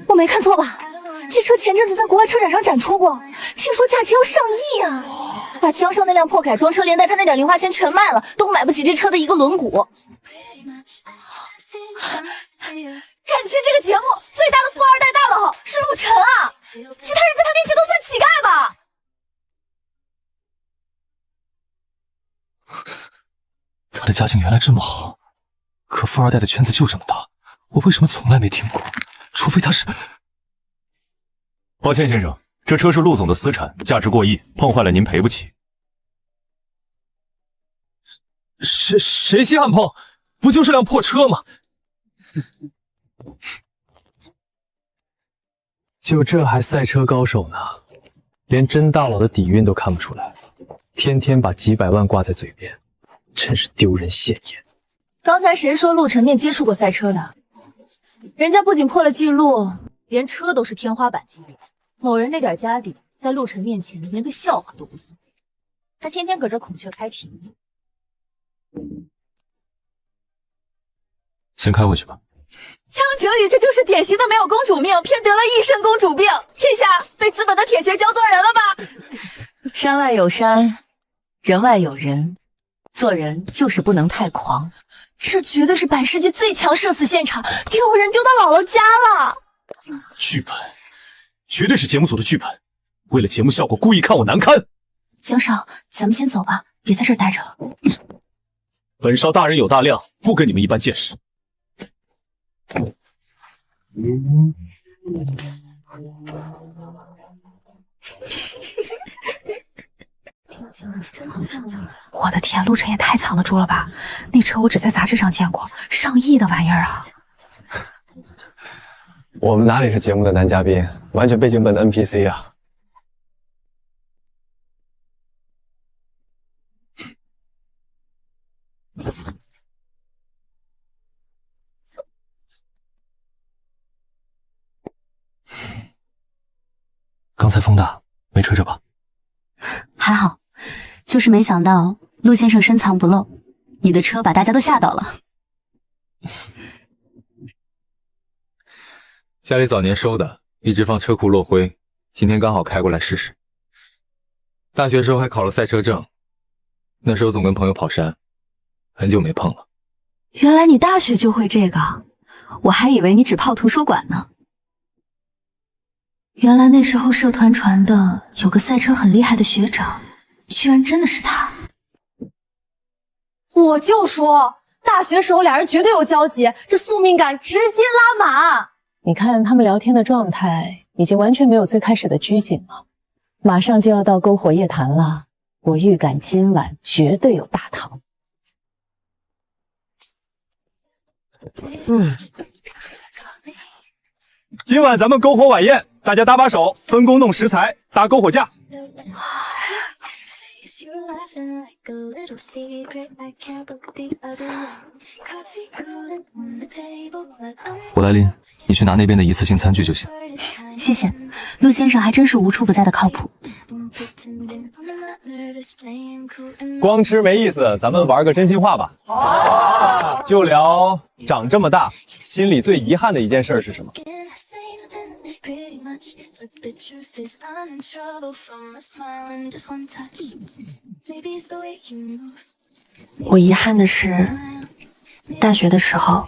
我没看错吧？这车前阵子在国外车展上展出过，听说价值要上亿啊！把江少那辆破改装车连带他那点零花钱全卖了，都买不起这车的一个轮毂。感情这个节目最大的富二代大佬是陆晨啊，其他人在他面前都算乞丐吧？他的家境原来这么好，可富二代的圈子就这么大，我为什么从来没听过？除非他是……抱歉，先生，这车是陆总的私产，价值过亿，碰坏了您赔不起。谁稀罕碰？不就是辆破车吗？就这还赛车高手呢，连真大佬的底蕴都看不出来，天天把几百万挂在嘴边，真是丢人现眼。刚才谁说陆晨面接触过赛车的？人家不仅破了记录，连车都是天花板级别。某人那点家底，在陆晨面前连个笑话都不算。他天天搁这孔雀开屏。先开回去吧。江哲宇这就是典型的没有公主命，偏得了一身公主病，这下被资本的铁拳教做人了吧？山外有山，人外有人，做人就是不能太狂。这绝对是本世纪最强社死现场，丢人丢到姥姥家了。剧本，绝对是节目组的剧本，为了节目效果故意看我难堪。江少，咱们先走吧，别在这儿待着了。本少大人有大量，不跟你们一般见识。我的天，陆晨也太藏得住了吧！那车我只在杂志上见过，上亿的玩意儿啊！我们哪里是节目的男嘉宾，完全背景本的 NPC 啊！刚才风大，没吹着吧？还好，就是没想到陆先生深藏不露，你的车把大家都吓到了。家里早年收的，一直放车库落灰，今天刚好开过来试试。大学时候还考了赛车证，那时候总跟朋友跑山，很久没碰了。原来你大学就会这个，我还以为你只泡图书馆呢。原来那时候社团传的有个赛车很厉害的学长，居然真的是他。我就说，大学时候俩人绝对有交集，这宿命感直接拉满。你看他们聊天的状态，已经完全没有最开始的拘谨了。马上就要到篝火夜谈了，我预感今晚绝对有大唐。今晚咱们篝火晚宴，大家搭把手，分工弄食材，搭篝火架。我来拎，你去拿那边的一次性餐具就行。谢谢，陆先生还真是无处不在的靠谱。光吃没意思，咱们玩个真心话吧。就聊长这么大，心里最遗憾的一件事是什么？我遗憾的是，大学的时候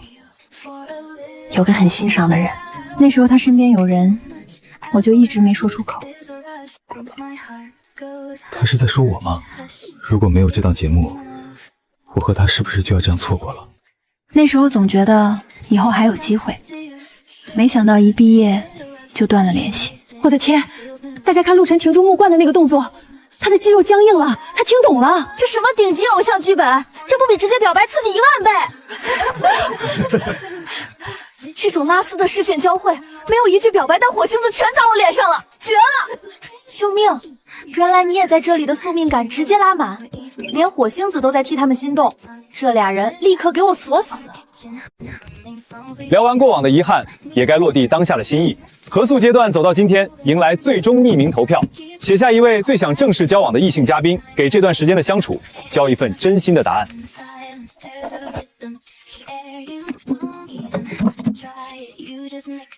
有个很欣赏的人，那时候他身边有人，我就一直没说出口。他是在说我吗？如果没有这档节目，我和他是不是就要这样错过了？那时候总觉得以后还有机会，没想到一毕业就断了联系。我的天，大家看陆晨停住木棍的那个动作，他的肌肉僵硬了，他听懂了。这什么顶级偶像剧本？这不比直接表白刺激10000倍？这种拉丝的视线交汇，没有一句表白，但火星子全砸我脸上了，绝了！救命！原来你也在这里的宿命感直接拉满，连火星子都在替他们心动。这俩人立刻给我锁死！聊完过往的遗憾，也该落地当下的心意。合宿阶段走到今天，迎来最终匿名投票，写下一位最想正式交往的异性嘉宾，给这段时间的相处交一份真心的答案。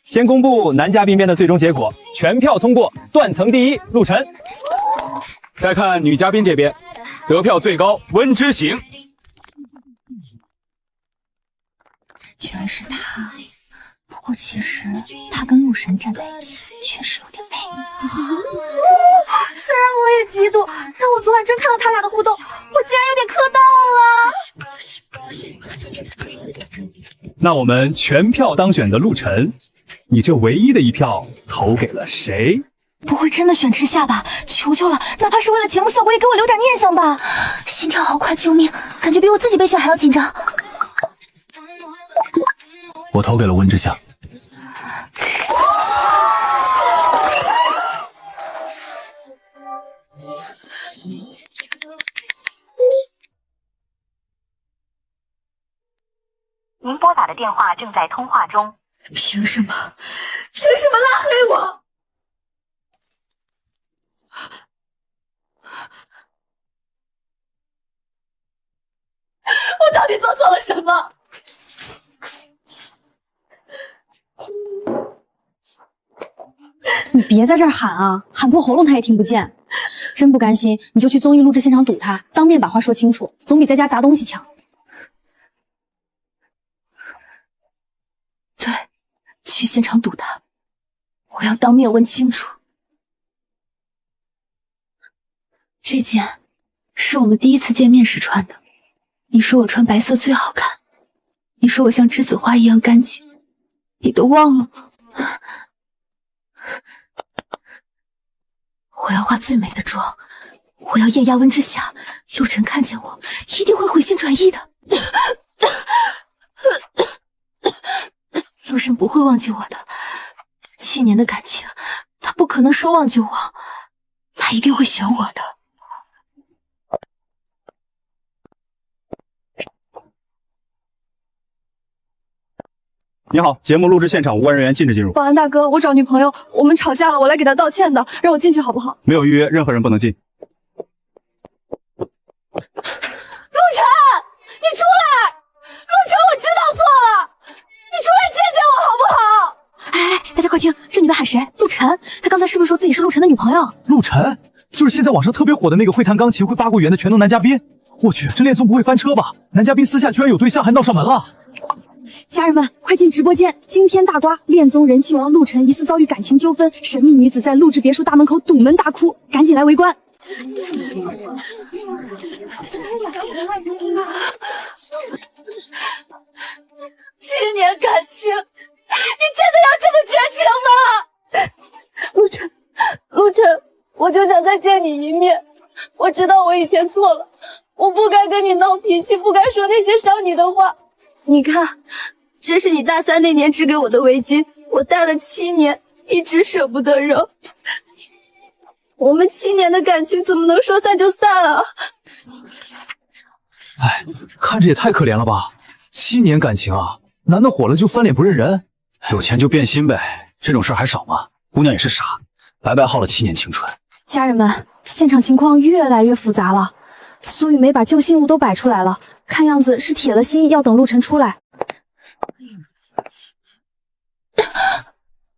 先公布男嘉宾边的最终结果，全票通过，断层第一陆晨。再看女嘉宾这边，得票最高温之行。居然是他，不过其实他跟陆神站在一起确实有点配。虽然我也嫉妒，但我昨晚真看到他俩的互动，我竟然有点磕到了。那我们全票当选的陆晨，你这唯一的一票投给了谁？不会真的选之夏吧？求求了，哪怕是为了节目效果，也给我留点念想吧！心跳好快，救命！感觉比我自己被选还要紧张。我投给了温之夏。您拨打的电话正在通话中。凭什么？凭什么拉黑我？我到底做错了什么？你别在这儿喊啊，喊破喉咙他也听不见。真不甘心，你就去综艺录制现场堵他，当面把话说清楚，总比在家砸东西强。对，去现场堵他，我要当面问清楚。这件是我们第一次见面时穿的，你说我穿白色最好看，你说我像栀子花一样干净，你都忘了吗？我要化最美的妆，我要艳压温之夏，陆晨看见我一定会回心转意的。陆晨不会忘记我的，7年的感情，他不可能说忘就忘，他一定会选我的。你好，节目录制现场无关人员禁止进入。保安大哥，我找女朋友，我们吵架了，我来给她道歉的，让我进去好不好？没有预约，任何人不能进。陆晨，你出来！陆晨，我知道错了，你出来见见我好不好？哎，大家快听，这女的喊谁？陆晨，她刚才是不是说自己是陆晨的女朋友？陆晨，就是现在网上特别火的那个会弹钢琴、会八卦圆的全能男嘉宾。我去，这恋综不会翻车吧？男嘉宾私下居然有对象，还闹上门了。家人们，快进直播间！惊天大瓜，恋综人气王陆晨疑似遭遇感情纠纷，神秘女子在录制别墅大门口堵门大哭，赶紧来围观！ 7年感情，你真的要这么绝情吗？陆晨，我就想再见你一面。我知道我以前错了，我不该跟你闹脾气，不该说那些伤你的话。你看，这是你大3那年织给我的围巾，我戴了7年，一直舍不得扔。我们7年的感情怎么能说散就散啊？哎，看着也太可怜了吧！7年感情啊，男的火了就翻脸不认人，有钱就变心呗，这种事还少吗？姑娘也是傻，白白耗了7年青春。家人们，现场情况越来越复杂了，苏雨梅把救心物都摆出来了，看样子是铁了心要等陆晨出来。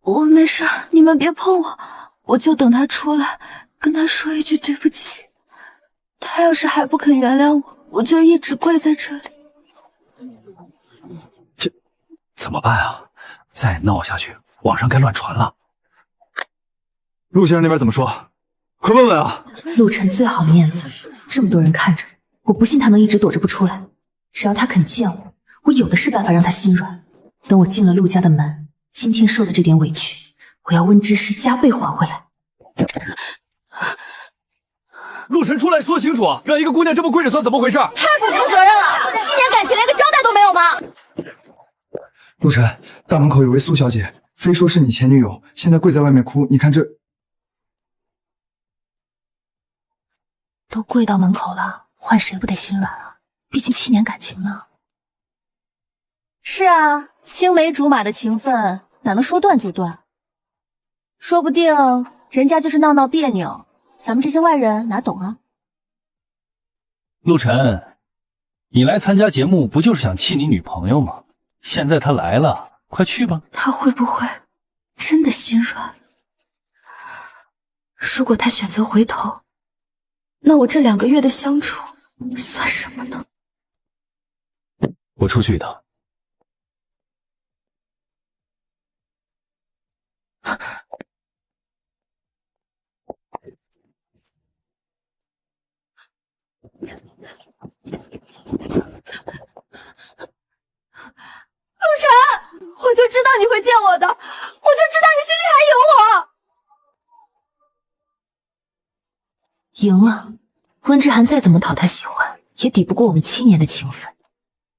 我没事，你们别碰我，我就等他出来，跟他说一句对不起。他要是还不肯原谅我，我就一直跪在这里。这怎么办啊？再闹下去，网上该乱传了。陆先生那边怎么说？快问问啊！陆晨最好面子，这么多人看着，我不信他能一直躲着不出来。只要他肯见我，我有的是办法让他心软。等我进了陆家的门，今天受的这点委屈，我要温之诗加倍还回来。陆晨出来说清楚，让一个姑娘这么跪着算怎么回事？太不负责任了！7年感情连个交代都没有吗？陆晨，大门口有位苏小姐，非说是你前女友，现在跪在外面哭，你看这……都跪到门口了，换谁不得心软啊？毕竟7年感情呢。是啊，青梅竹马的情分哪能说断就断？说不定人家就是闹闹别扭，咱们这些外人哪懂啊？陆晨，你来参加节目不就是想气你女朋友吗？现在她来了，快去吧。他会不会真的心软？如果他选择回头，那我这2个月的相处算什么呢？我出去一趟。陆晨，我就知道你会见我的，我就知道你心里还有我。赢了，温之涵再怎么讨他喜欢，也抵不过我们7年的情分。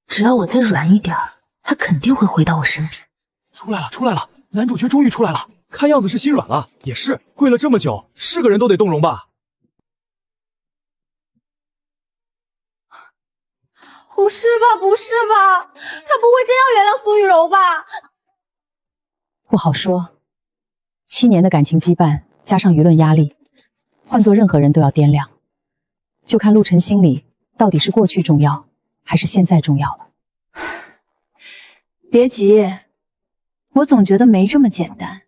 只要我再软一点，他肯定会回到我身边。出来了，出来了！男主角终于出来了，看样子是心软了。也是，跪了这么久，是个人都得动容吧？不是吧，不是吧，他不会真要原谅苏雨柔吧？不好说，7年的感情羁绊，加上舆论压力，换做任何人都要掂量。就看陆晨心里到底是过去重要，还是现在重要了。别急，我总觉得没这么简单。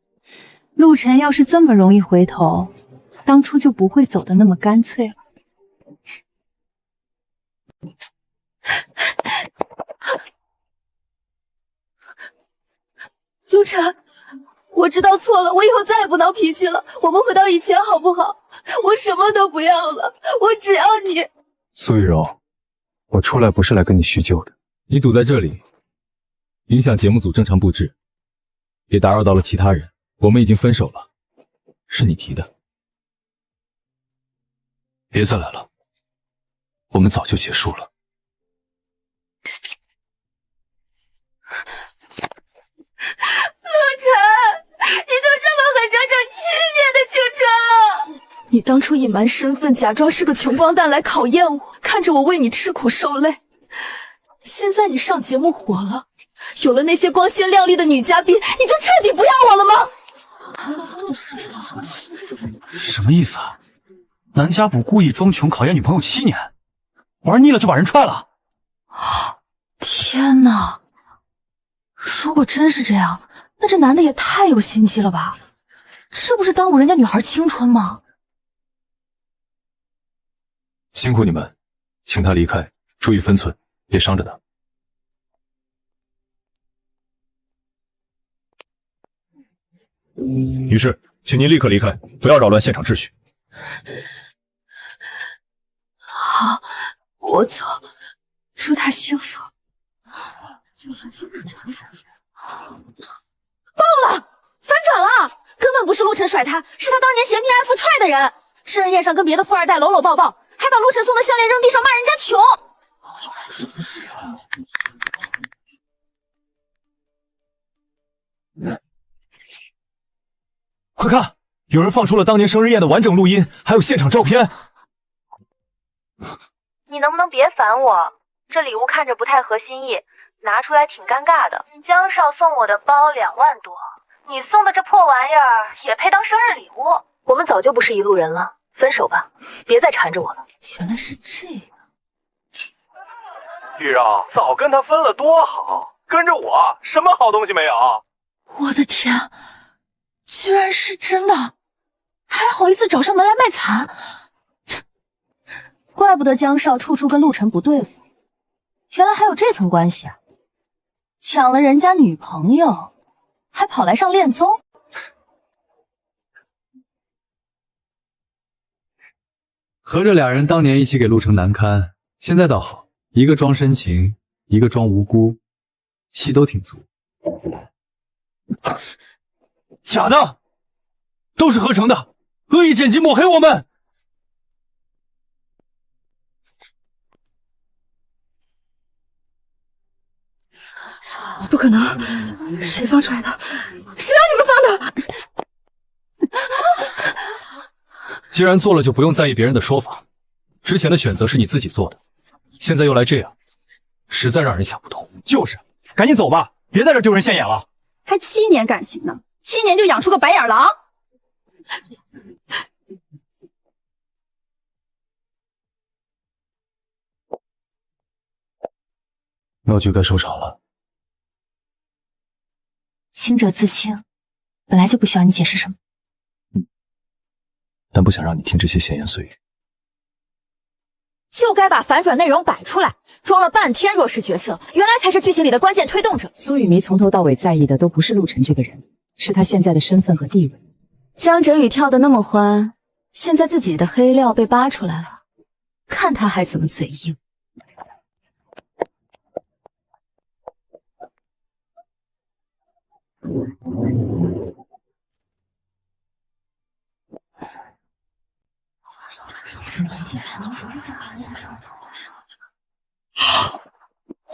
陆晨要是这么容易回头，当初就不会走得那么干脆了。陆晨，我知道错了，我以后再也不闹脾气了，我们回到以前好不好？我什么都不要了，我只要你。苏雨柔，我出来不是来跟你叙旧的。你堵在这里，影响节目组正常布置，也打扰到了其他人。我们已经分手了，是你提的。别再来了，我们早就结束了。陆晨，你就这么狠整整7年的青春了？你当初隐瞒身份，假装是个穷光蛋来考验我，看着我为你吃苦受累。现在你上节目火了，有了那些光鲜亮丽的女嘉宾，你就彻底不要我了吗？什么意思啊？南家补故意装穷考验女朋友7年，玩腻了就把人踹了。天哪！如果真是这样，那这男的也太有心机了吧？这不是耽误人家女孩青春吗？辛苦你们，请他离开，注意分寸，别伤着他。女士，请您立刻离开，不要扰乱现场秩序。好，我走，祝他幸福。爆了，反转了，根本不是陆晨甩他，是他当年嫌贫爱富踹的人。生日宴上跟别的富二代搂搂抱抱，还把陆晨送的项链扔地上骂人家穷。快看，有人放出了当年生日宴的完整录音，还有现场照片。你能不能别烦我？这礼物看着不太合心意，拿出来挺尴尬的。江少送我的包2万多，你送的这破玩意儿也配当生日礼物？我们早就不是一路人了，分手吧，别再缠着我了。原来是这样。玉柔，早跟他分了多好，跟着我什么好东西没有？我的天，居然是真的！他还好意思找上门来卖惨，怪不得江少处处跟陆晨不对付，原来还有这层关系啊！抢了人家女朋友，还跑来上恋综。合着俩人当年一起给陆城难堪，现在倒好，一个装深情，一个装无辜，戏都挺足。假的，都是合成的，恶意剪辑抹黑我们。不可能，谁放出来的？谁让你们放的？既然做了，就不用在意别人的说法。之前的选择是你自己做的，现在又来这样，实在让人想不通。就是，赶紧走吧，别在这丢人现眼了。还7年感情呢，7年就养出个白眼狼。闹剧该收场了。清者自清，本来就不需要你解释什么。但不想让你听这些闲言碎语。就该把反转内容摆出来，装了半天弱势角色，原来才是剧情里的关键推动者。苏雨迷从头到尾在意的都不是陆晨这个人，是他现在的身份和地位。江哲宇跳得那么欢，现在自己的黑料被扒出来了，看他还怎么嘴硬。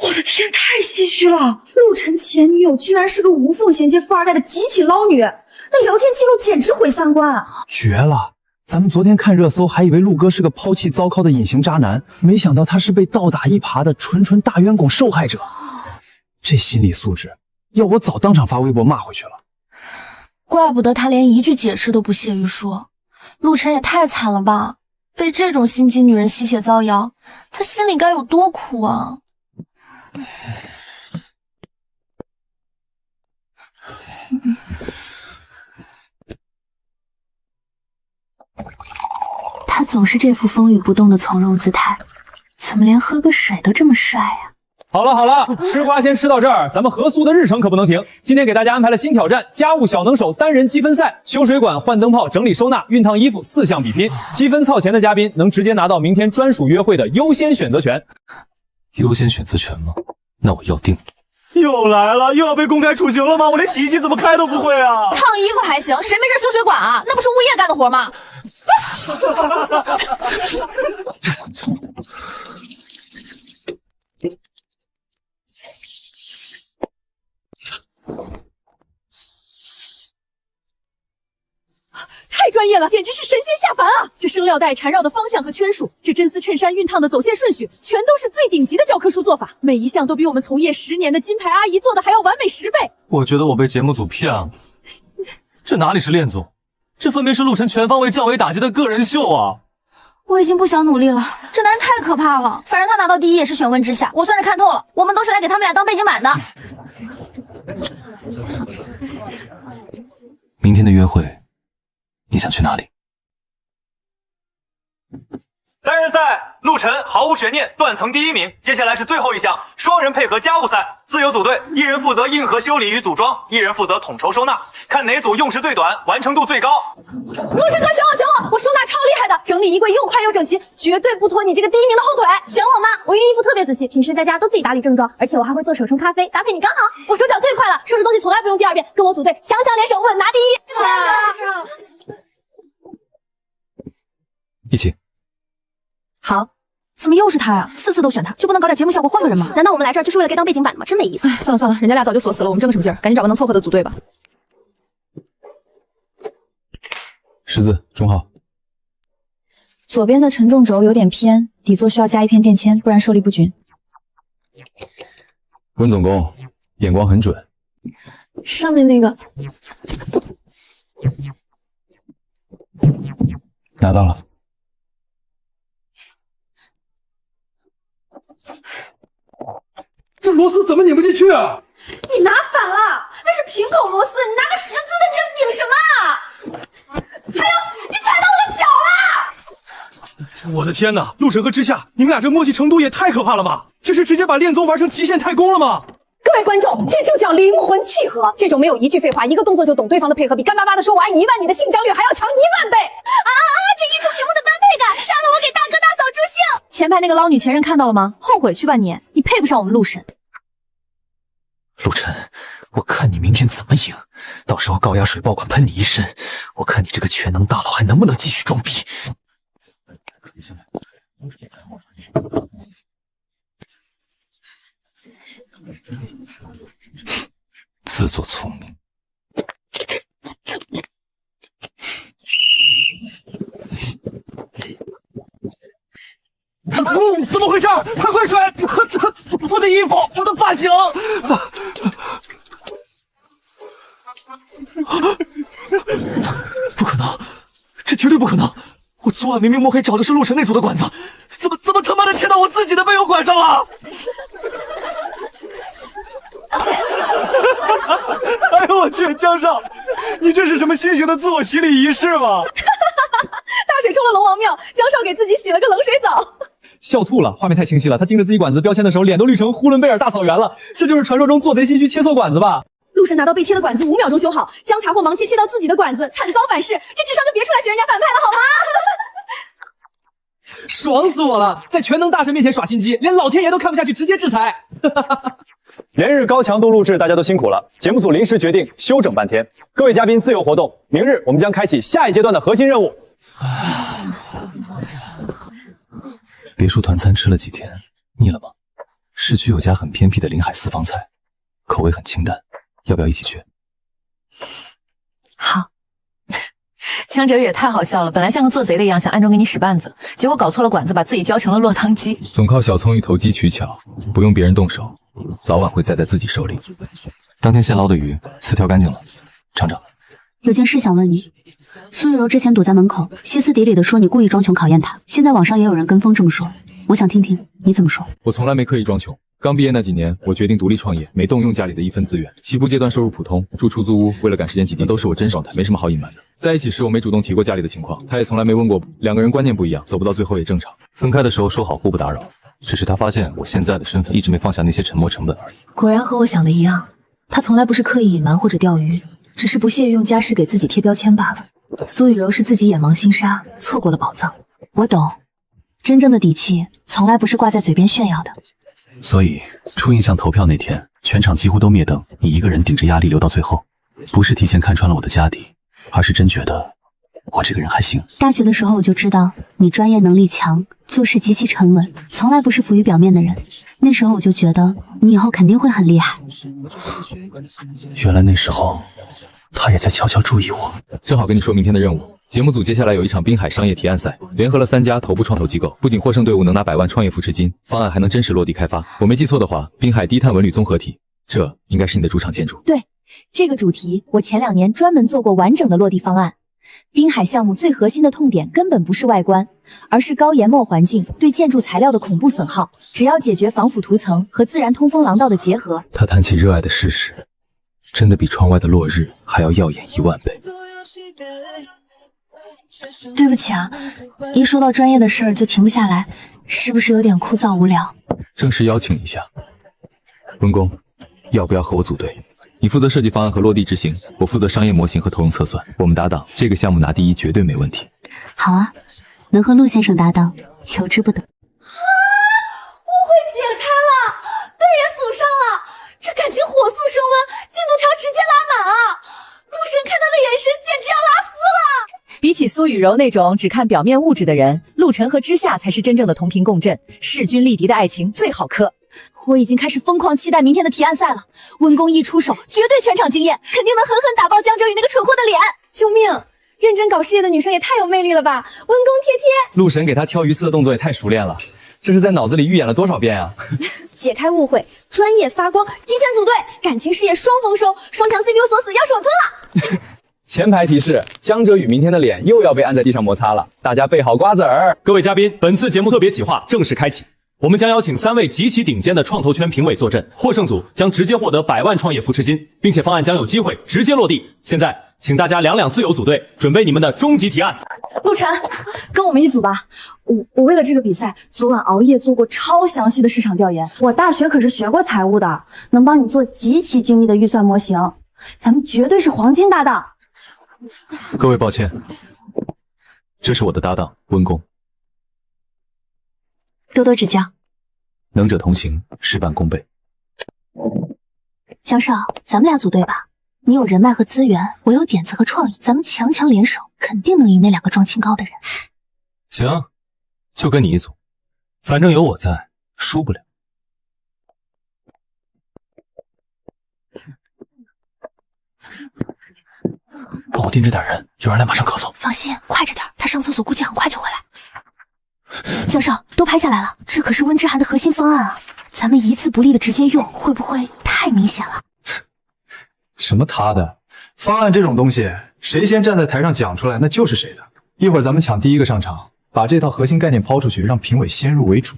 我的天，太唏嘘了！陆晨前女友居然是个无缝衔接富二代的极品捞女，那聊天记录简直毁三观啊！绝了！咱们昨天看热搜，还以为陆哥是个抛弃糟糕的隐形渣男，没想到他是被倒打一耙的纯大冤种受害者。这心理素质，要我早当场发微博骂回去了。怪不得他连一句解释都不屑于说。陆晨也太惨了吧！被这种心机女人吸血造谣，他心里该有多苦啊！他总是这副风雨不动的从容姿态，怎么连喝个水都这么帅呀？好了，吃瓜先吃到这儿，咱们合宿的日程可不能停。今天给大家安排了新挑战：家务小能手单人积分赛，修水管、换灯泡、整理收纳、熨烫衣服4项比拼。积分操前的嘉宾能直接拿到明天专属约会的优先选择权。优先选择权吗？那我要定了。又来了，又要被公开处刑了吗？我连洗衣机怎么开都不会啊！烫衣服还行，谁没事修水管啊？那不是物业干的活吗？太专业了，简直是神仙下凡啊！这生料带缠绕的方向和圈数，这真丝衬衫熨烫的走线顺序，全都是最顶级的教科书做法，每一项都比我们从业10年的金牌阿姨做的还要完美10倍。我觉得我被节目组骗了，这哪里是恋综，这分明是陆晨全方位降维打击的个人秀啊！我已经不想努力了，这男人太可怕了。反正他拿到第1也是选问之下，我算是看透了，我们都是来给他们俩当背景板的。明天的约会，你想去哪里？单人赛，陆晨毫无悬念，断层第1名。接下来是最后一项，双人配合家务赛，自由组队，1人负责硬核修理与组装，1人负责统筹收纳，看哪组用时最短，完成度最高。陆晨哥选我，我收纳超厉害的，整理衣柜又快又整齐，绝对不拖你这个第1名的后腿。选我吗？我熨衣服特别仔细，平时在家都自己打理正装，而且我还会做手冲咖啡，搭配你刚好。我手脚最快了，收拾东西从来不用第2遍，跟我组队，强强联手，稳拿第1。一起。好，怎么又是他呀？4次都选他，就不能搞点节目效果，换个人吗？难道我们来这儿就是为了该当背景板的吗？真没意思。算了，人家俩早就锁死了，我们争个什么劲儿？赶紧找个能凑合的组队吧。十字中号。左边的承重轴有点偏，底座需要加一片电签，不然受力不均。温总工，眼光很准。上面那个拿到了。这螺丝怎么拧不进去啊？你拿反了，那是平口螺丝，你拿个10字的拧什么啊？还有，你踩到我的脚了！我的天哪，陆晨和之夏，你们俩这默契程度也太可怕了吧！这是直接把恋综玩成极限太攻了吗？各位观众，这就叫灵魂契合，这种没有一句废话，一个动作就懂对方的配合，比干巴巴的说我爱1万你的性张力还要强1万倍！这一出屏幕的般配感，杀了我给大哥大嫂助兴！前排那个捞女前任看到了吗？后悔去吧你，你配不上我们陆神。陆晨，我看你明天怎么赢，到时候高压水爆管喷你一身，我看你这个全能大佬还能不能继续装逼。自作聪明。怎么回事？快水！我的衣服，我的发型！不可能，这绝对不可能！我昨晚明明摸黑找的是陆晨那组的管子，怎么他妈的贴到我自己的备用管上了？哎呦我去，江少，你这是什么新型的自我洗礼仪式吗？大水冲了龙王庙，江少给自己洗了个冷水澡。笑吐了，画面太清晰了。他盯着自己管子标签的时候，脸都绿成呼伦贝尔大草原了。这就是传说中做贼心虚切错管子吧？陆晨拿到被切的管子5秒钟修好，江财货盲切到自己的管子，惨遭反噬。这智商就别出来学人家反派了好吗？爽死我了！在全能大神面前耍心机，连老天爷都看不下去，直接制裁。连日高强度录制，大家都辛苦了。节目组临时决定休整半天，各位嘉宾自由活动。明日我们将开启下一阶段的核心任务。别墅团餐吃了几天，腻了吗？市区有家很偏僻的临海私房菜，口味很清淡，要不要一起去？好。江哲宇也太好笑了，本来像个做贼的一样，想暗中给你使绊子，结果搞错了管子，把自己教成了落汤鸡。总靠小聪一投机取巧，不用别人动手，早晚会栽在自己手里。当天现捞的鱼刺挑干净了，尝尝。有件事想问你，苏玉柔之前堵在门口，歇斯底里的说你故意装穷考验她，现在网上也有人跟风这么说，我想听听你怎么说。我从来没刻意装穷。刚毕业那几年，我决定独立创业，没动用家里的一分资源。起步阶段收入普通，住出租屋，为了赶时间挤地，都是我真状态，没什么好隐瞒的。在一起时，我没主动提过家里的情况，他也从来没问过我。两个人观念不一样，走不到最后也正常。分开的时候说好互不打扰，只是他发现我现在的身份，一直没放下那些沉没成本而已。果然和我想的一样，他从来不是刻意隐瞒或者钓鱼，只是不屑于用家世给自己贴标签罢了。苏雨柔是自己眼盲心沙，错过了宝藏。我懂，真正的底气从来不是挂在嘴边炫耀的。所以出印象投票那天，全场几乎都灭灯，你一个人顶着压力留到最后，不是提前看穿了我的家底，而是真觉得我这个人还行。大学的时候我就知道你专业能力强，做事极其沉稳，从来不是浮于表面的人。那时候我就觉得你以后肯定会很厉害。原来那时候他也在悄悄注意我。正好跟你说明天的任务。节目组接下来有一场滨海商业提案赛，联合了3家头部创投机构，不仅获胜队伍能拿100万创业扶持金，方案还能真实落地开发。我没记错的话，滨海低碳文旅综合体，这应该是你的主场建筑。对，这个主题我前2年专门做过完整的落地方案。滨海项目最核心的痛点根本不是外观，而是高研墨环境对建筑材料的恐怖损耗。只要解决防腐涂层和自然通风廊道的结合，他谈起热爱的事实，真的比窗外的落日还要耀眼1万倍。对不起啊，一说到专业的事儿就停不下来，是不是有点枯燥无聊？正式邀请一下，温工，要不要和我组队？你负责设计方案和落地执行，我负责商业模型和投用测算，我们搭档，这个项目拿第1绝对没问题。好啊，能和陆先生搭档，求之不得。误会解开了，队也组上了，这感情火速升温，进度条直接拉满啊！陆神看他的眼神简直要拉丝了。比起苏雨柔那种只看表面物质的人，陆晨和之夏才是真正的同频共振，势均力敌的爱情最好磕。我已经开始疯狂期待明天的提案赛了。温公一出手，绝对全场惊艳，肯定能狠狠打爆江哲宇那个蠢货的脸。救命！认真搞事业的女生也太有魅力了吧！温公贴贴，陆神给他挑鱼刺的动作也太熟练了，这是在脑子里预演了多少遍啊？解开误会，专业发光，提前组队，感情事业双丰收，双强 CPU 锁死，要是我吞了。前排提示：江哲宇明天的脸又要被按在地上摩擦了，大家备好瓜子儿。各位嘉宾，本次节目特别企划正式开启，我们将邀请3位极其顶尖的创投圈评委坐镇，获胜组将直接获得100万创业扶持金，并且方案将有机会直接落地。现在，请大家2自由组队，准备你们的终极提案。陆晨，跟我们一组吧。我为了这个比赛，昨晚熬夜做过超详细的市场调研。我大学可是学过财务的，能帮你做极其精密的预算模型。咱们绝对是黄金搭档。各位抱歉，这是我的搭档温公，多多指教。能者同行，事半功倍。江少，咱们俩组队吧。你有人脉和资源，我有点子和创意，咱们强强联手，肯定能赢那2个装清高的人。行，就跟你一组，反正有我在，输不了。帮我盯着点人，有人来马上咳嗽。放心，快着点，他上厕所估计很快就回来。江少，都拍下来了，这可是温之涵的核心方案啊！咱们一字不离的直接用，会不会太明显了？什么他的方案这种东西，谁先站在台上讲出来，那就是谁的。一会儿咱们抢第一个上场，把这套核心概念抛出去，让评委先入为主。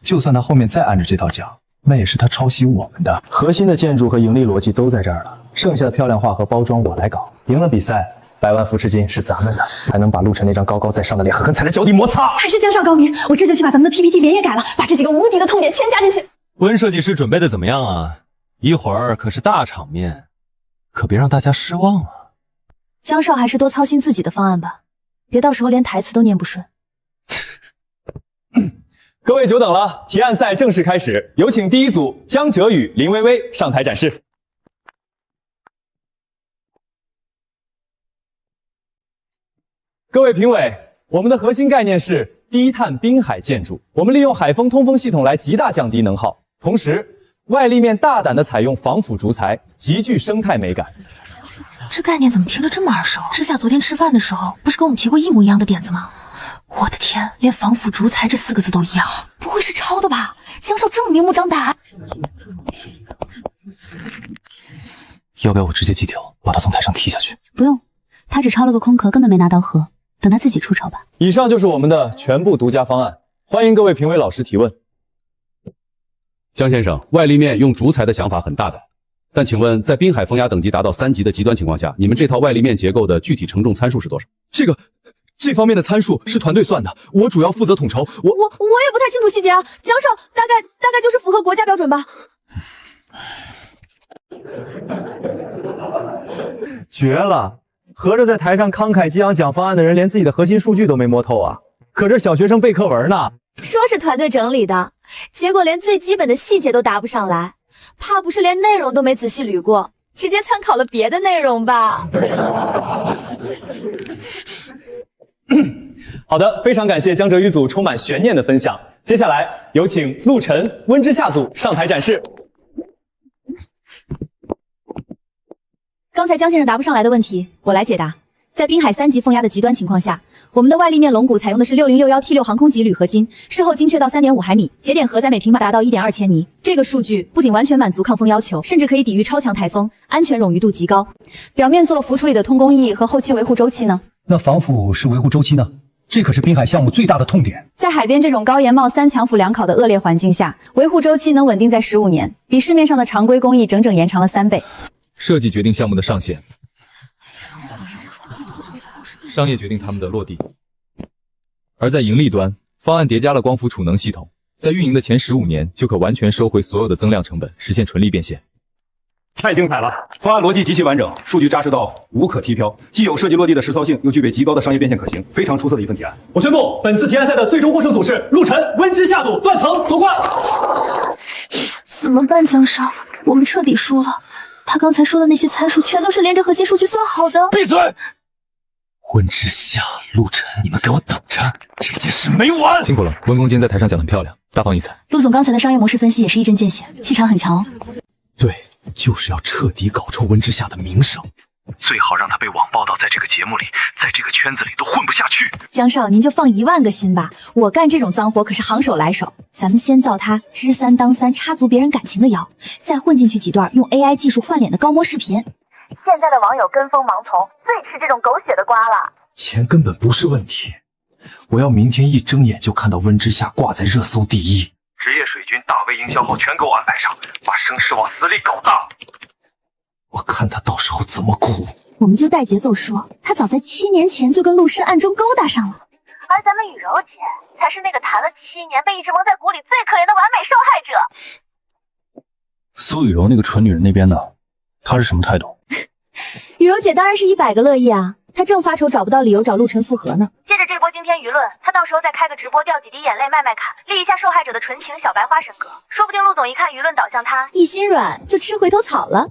就算他后面再按着这套讲，那也是他抄袭我们的。核心的建筑和盈利逻辑都在这儿了，剩下的漂亮化和包装我来搞。赢了比赛，100万扶持金是咱们的，还能把陆晨那张高高在上的脸狠狠踩在脚底摩擦。还是江少高明，我这就去把咱们的 PPT 连页改了，把这几个无敌的痛点全加进去。温设计师准备的怎么样啊？一会儿可是大场面，可别让大家失望了。江少还是多操心自己的方案吧，别到时候连台词都念不顺。各位久等了，提案赛正式开始，有请第一组江哲宇、林薇薇上台展示。各位评委，我们的核心概念是低碳滨海建筑，我们利用海风通风系统来极大降低能耗，同时外立面大胆的采用防腐竹材，极具生态美感。这概念怎么听着这么耳熟？之夏昨天吃饭的时候不是跟我们提过一模一样的点子吗？我的天，连防腐竹材这4个字都一样，不会是抄的吧？江少这么明目张胆，要不要我直接寄条，把他从台上踢下去？不用，他只抄了个空壳，根本没拿到核，等他自己出丑吧。以上就是我们的全部独家方案，欢迎各位评委老师提问。江先生，外立面用竹材的想法很大胆，但请问在滨海风压等级达到3级的极端情况下，你们这套外立面结构的具体承重参数是多少？这方面的参数是团队算的，我主要负责统筹。我也不太清楚细节啊，江少大概就是符合国家标准吧。绝了！合着在台上慷慨激昂讲方案的人，连自己的核心数据都没摸透啊！可这小学生背课文呢。说是团队整理的，结果连最基本的细节都答不上来，怕不是连内容都没仔细捋过，直接参考了别的内容吧？好的，非常感谢江哲宇组充满悬念的分享。接下来有请陆晨、温之夏组上台展示。刚才江先生答不上来的问题，我来解答。在滨海3级风压的极端情况下，我们的外立面龙骨采用的是6061T6航空级铝合金，事后精确到3.5海米，节点荷载每平方达到1.2千尼。这个数据不仅完全满足抗风要求，甚至可以抵御超强台风，安全冗余度极高。表面做浮处理的通工艺和后期维护周期呢？那防腐是维护周期呢？这可是滨海项目最大的痛点。在海边这种高盐冒3强腐2考的恶劣环境下，维护周期能稳定在15年，比市面上的常规工艺整整延长了3倍。设计决定项目的上限，商业决定他们的落地。而在盈利端，方案叠加了光伏储能系统，在运营的前15年就可完全收回所有的增量成本，实现纯利变现。太精彩了！方案逻辑极其完整，数据扎实到无可踢飘，既有设计落地的实操性，又具备极高的商业变现可行，非常出色的一份提案。我宣布，本次提案赛的最终获胜组是陆晨、温之夏组断层夺冠。怎么办，江少？我们彻底输了。他刚才说的那些参数，全都是连着核心数据算好的。闭嘴！温之夏、陆晨，你们给我等着，这件事没完！辛苦了，温工今天在台上讲得很漂亮，大放异彩。陆总刚才的商业模式分析也是一针见血，气场很强哦。对，就是要彻底搞臭温之夏的名声，最好让他被网报道在这个节目里，在这个圈子里都混不下去。江少，您就放1万个心吧，我干这种脏活可是行手来手。咱们先造他知3当3插足别人感情的谣，再混进去几段用 AI 技术换脸的高模视频。现在的网友跟风盲从，最吃这种狗血的瓜了。钱根本不是问题，我要明天一睁眼就看到温之夏挂在热搜第1。职业水军大 V 营销号全给我安排上，把声势往死里搞大。我看他到时候怎么哭。我们就带节奏说，他早在7年前就跟陆深暗中勾搭上了。而咱们雨柔姐才是那个谈了7年被一直蒙在鼓里最可怜的完美受害者。苏雨柔那个蠢女人那边呢？她是什么态度？雨柔姐当然是100个乐意啊，她正发愁找不到理由找陆晨复合呢。借着这波惊天舆论，她到时候再开个直播，掉几滴眼泪卖卖卡，立一下受害者的纯情小白花神格，说不定陆总一看舆论导向他，一心软就吃回头草了。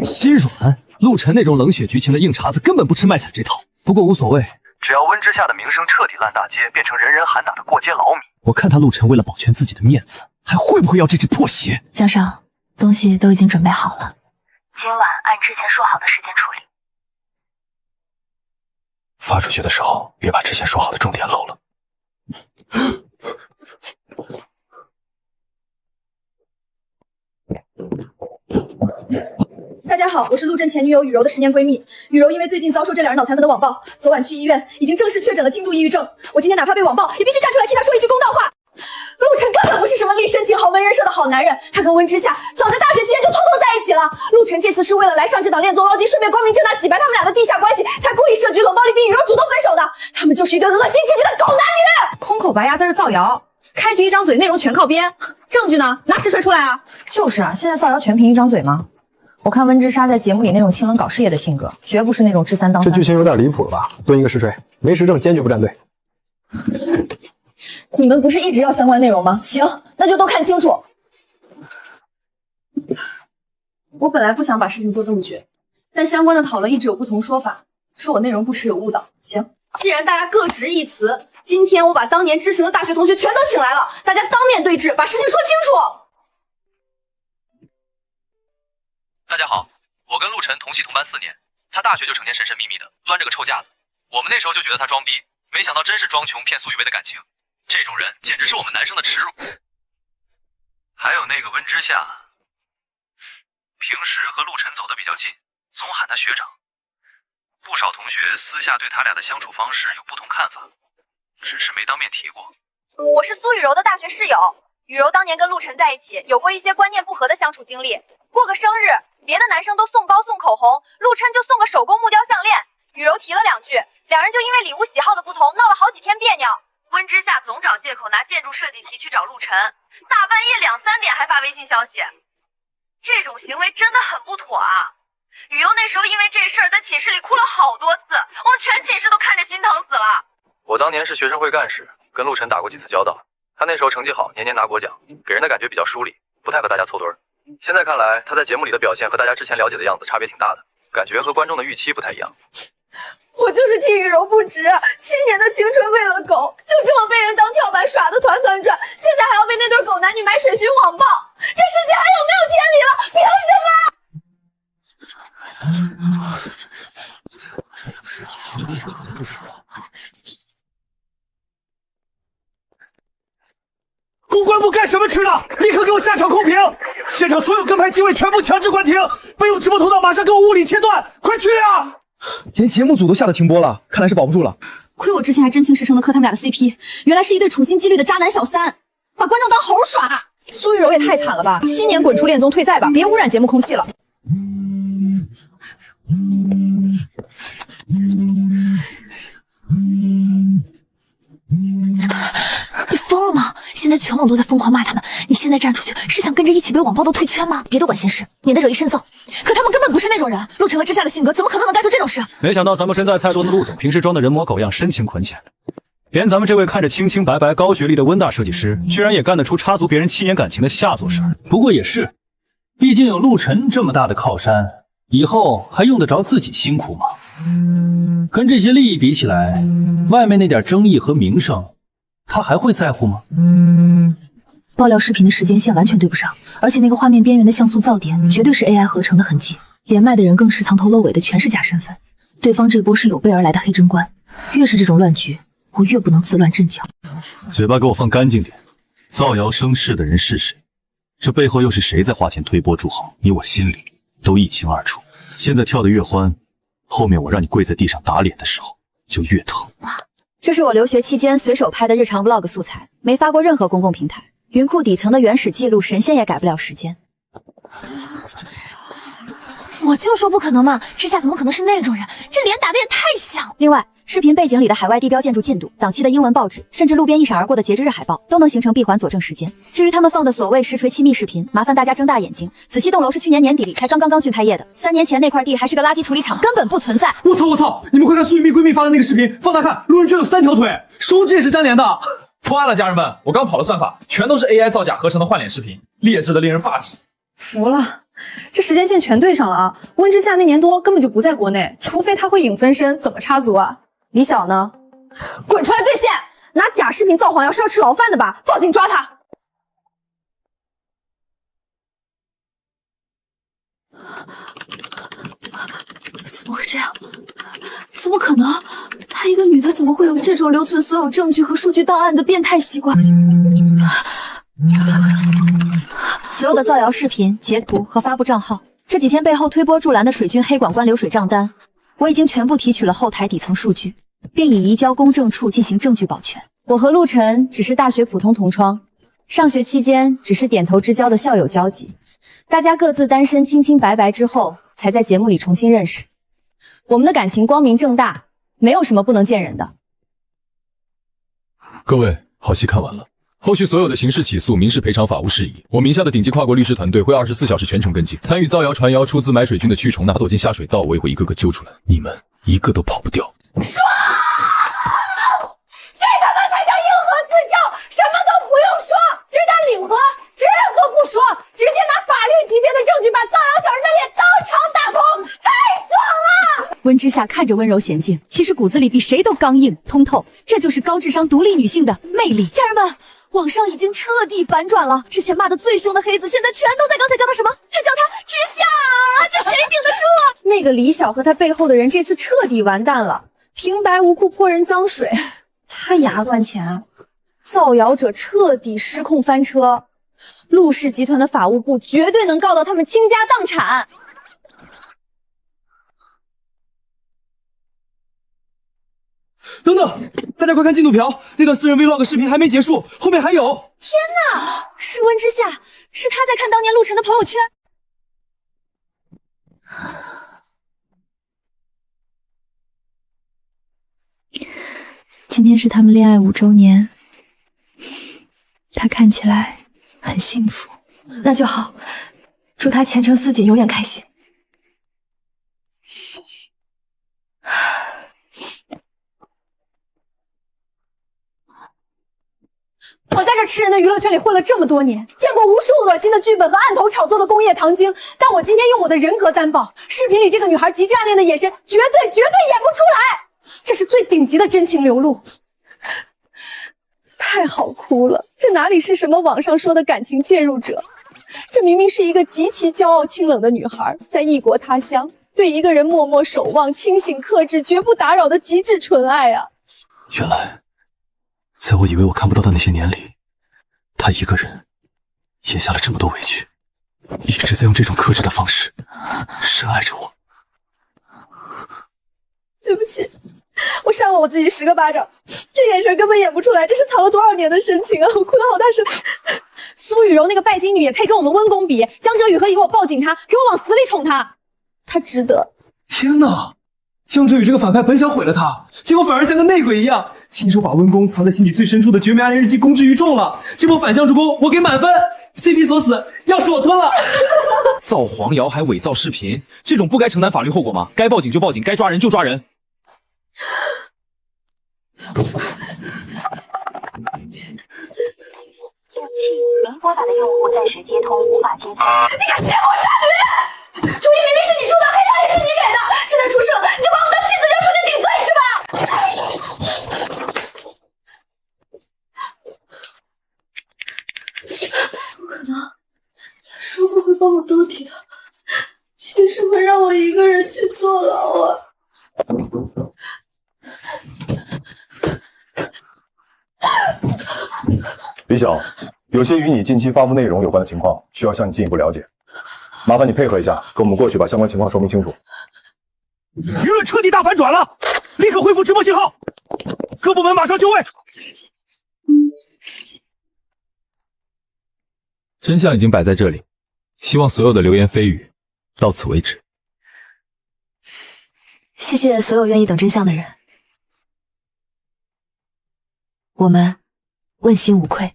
心软？陆晨那种冷血剧情的硬茬子根本不吃卖惨这套。不过无所谓，只要温之夏的名声彻底烂大街，变成人人喊打的过街老米，我看他陆晨为了保全自己的面子，还会不会要这只破鞋？江少，东西都已经准备好了，今晚按之前说好的时间处理。发出去的时候别把之前说好的重点漏了。大家好，我是陆振前女友雨柔的10年闺蜜。雨柔因为最近遭受这两人脑残粉的网暴，昨晚去医院，已经正式确诊了轻度抑郁症。我今天哪怕被网暴，也必须站出来替他说一句公道话。陆晨根本不是什么立深情、豪门人设的好男人，他跟温之夏早在大学期间就偷偷在一起了。陆晨这次是为了来上这档恋综捞金，顺便光明正大洗白他们俩的地下关系，才故意设局冷暴力逼雨柔主动分手的。他们就是一对恶心至极的狗男女。空口白牙在这造谣，开局一张嘴，内容全靠编，证据呢？拿实锤出来啊！就是啊，现在造谣全凭一张嘴吗？我看温之莎在节目里那种清冷搞事业的性格，绝不是那种知三当三。这剧情有点离谱了吧？蹲一个实锤，没实证坚决不站队。你们不是一直要相关内容吗？行，那就都看清楚。我本来不想把事情做这么绝，但相关的讨论一直有不同说法，说我内容不实有误导。行，既然大家各执一词，今天我把当年知情的大学同学全都请来了，大家当面对质，把事情说清楚。大家好，我跟陆晨同系同班4年，他大学就成天神神秘秘的，端着个臭架子。我们那时候就觉得他装逼，没想到真是装穷骗苏雨薇的感情。这种人简直是我们男生的耻辱。还有那个温之夏，平时和陆晨走得比较近，总喊他学长。不少同学私下对他俩的相处方式有不同看法，只是没当面提过。我是苏雨柔的大学室友，雨柔当年跟陆晨在一起，有过一些观念不合的相处经历。过个生日，别的男生都送包送口红，陆琛就送个手工木雕项链。雨柔提了2句，两人就因为礼物喜好的不同闹了好几天别扭。温之夏总找借口拿建筑设计题去找陆晨，大半夜2、3点还发微信消息，这种行为真的很不妥啊！雨柔那时候因为这事儿在寝室里哭了好多次，我们全寝室都看着心疼死了。我当年是学生会干事，跟陆晨打过几次交道。他那时候成绩好，年年拿国奖，给人的感觉比较疏离，不太和大家凑堆儿。现在看来，他在节目里的表现和大家之前了解的样子差别挺大的，感觉和观众的预期不太一样。我就是替雨柔不值，7年的青春喂了狗，就这么被人当跳板耍得团团转，现在还要被那对狗男女买水军网暴，这世界还有没有天理了？凭什么？公关部干什么吃的？立刻给我下场控评！现场所有跟拍机位全部强制关停，备用直播通道马上给我物理切断，快去啊！连节目组都下了停播了，看来是保不住了。亏我之前还真情实诚的磕他们俩的 CP， 原来是一对处心积虑的渣男小三，把观众当猴耍。苏雨柔也太惨了吧！7年滚出恋综退赛吧，别污染节目空气了。你疯了吗？现在全网都在疯狂骂他们，你现在站出去是想跟着一起被网暴的退圈吗？别多管闲事，免得惹一身揍。可他们根本不是那种人，陆晨和之夏的性格怎么可能干出这种事？没想到咱们身在菜多的陆总，平时装的人模狗样，深情款浅，连咱们这位看着清清白白、高学历的温大设计师，居然也干得出插足别人7年感情的下作事儿。不过也是，毕竟有陆晨这么大的靠山，以后还用得着自己辛苦吗？跟这些利益比起来，外面那点争议和名声，他还会在乎吗？爆料视频的时间线完全对不上，而且那个画面边缘的像素噪点绝对是 AI 合成的痕迹，连麦的人更是藏头露尾的，全是假身份。对方这波是有备而来的黑贞观，越是这种乱局，我越不能自乱阵脚。嘴巴给我放干净点，造谣生事的人是谁？这背后又是谁在花钱推波助澜？你我心里都一清二楚。现在跳得越欢，后面我让你跪在地上打脸的时候就越疼。这是我留学期间随手拍的日常 vlog 素材，没发过任何公共平台。云库底层的原始记录，神仙也改不了时间。我就说不可能嘛，之夏怎么可能是那种人？这脸打的也太像。另外，视频背景里的海外地标建筑进度、档期的英文报纸，甚至路边一闪而过的截止日海报，都能形成闭环佐证时间。至于他们放的所谓实锤亲密视频，麻烦大家睁大眼睛，仔细栋楼是去年年底里才刚竣开业的，3年前那块地还是个垃圾处理厂，根本不存在。我操！你们快看苏雨蜜闺蜜发的那个视频，放大看，路人居然有3条腿，手指也是粘连的。破案了，家人们！我刚跑了算法，全都是 AI 造假合成的换脸视频，劣质的令人发指。服了，这时间线全对上了啊！温之夏那年多根本就不在国内，除非他会影分身，怎么插足啊？李晓呢？滚出来兑现！拿假视频造谎谣是要吃牢饭的吧？报警抓他！怎么会这样？怎么可能？她一个女的怎么会有这种留存所有证据和数据档案的变态习惯？所有的造谣视频、截图和发布账号，这几天背后推波助澜的水军黑管官流水账单，我已经全部提取了后台底层数据，并已移交公证处进行证据保全。我和陆晨只是大学普通同窗，上学期间只是点头之交的校友交集，大家各自单身清清白白之后，才在节目里重新认识。我们的感情光明正大，没有什么不能见人的。各位，好戏看完了。后续所有的刑事起诉、民事赔偿、法务事宜，我名下的顶级跨国律师团队会24小时全程跟进。参与造谣、传谣、出资买水军的蛆虫，哪躲进下水道，我也会一个个揪出来，你们一个都跑不掉。爽！这他妈才叫应和自证，什么都不用说，只打领和，直和不说，直接拿法律级别的证据把造谣小人的脸当场打空，太爽了！温之夏看着温柔娴静，其实骨子里比谁都刚硬通透，这就是高智商独立女性的魅力。家人们，网上已经彻底反转了，之前骂的最凶的黑子，现在全都在刚才叫他什么？他叫他之夏，这谁顶得住啊？那个李晓和他背后的人这次彻底完蛋了，平白无故泼人脏水，他牙关钱啊！造谣者彻底失控翻车，陆氏集团的法务部绝对能告到他们倾家荡产。等等，大家快看进度条，那段私人 vlog 视频还没结束，后面还有。天哪，是温之夏，是他在看当年陆晨的朋友圈。今天是他们恋爱5周年，他看起来很幸福。那就好，祝他前程似锦，永远开心。我在这吃人的娱乐圈里混了这么多年，见过无数恶心的剧本和案头炒作的工业糖精，但我今天用我的人格担保，视频里这个女孩极致暗恋的眼神，绝对演不出来，这是最顶级的真情流露。太好哭了，这哪里是什么网上说的感情介入者，这明明是一个极其骄傲清冷的女孩，在异国他乡对一个人默默守望、清醒克制、绝不打扰的极致纯爱啊！原来，在我以为我看不到的那些年里，他一个人咽下了这么多委屈，一直在用这种克制的方式深爱着我。对不起，我扇了我自己10个巴掌，这眼神根本演不出来，这是藏了多少年的深情啊！我哭得好大声。苏雨柔那个拜金女也配跟我们温公比？江哲宇何以给我抱紧她，给我往死里宠她？她值得。天哪！江哲宇这个反派本想毁了他，结果反而像个内鬼一样，亲手把温公藏在心底最深处的绝美爱人日记公之于众了。这波反向助攻我给满分 ，CP 所死，钥匙我吞了。造黄谣还伪造视频，这种不该承担法律后果吗？该报警就报警，该抓人就抓人。您拨打的用户暂时接通，无法接通。你敢奸我杀驴！主意明明是你出的，黑料也是你给的，现在出事了，你就把我当弃子扔出去顶罪是吧？不可能，说过会帮我兜底的，凭什么让我一个人去坐牢啊？李晓，有些与你近期发布内容有关的情况，需要向你进一步了解，麻烦你配合一下，跟我们过去把相关情况说明清楚。舆论彻底大反转了，立刻恢复直播信号，各部门马上就位。真相已经摆在这里，希望所有的流言蜚语到此为止。谢谢所有愿意等真相的人，我们问心无愧。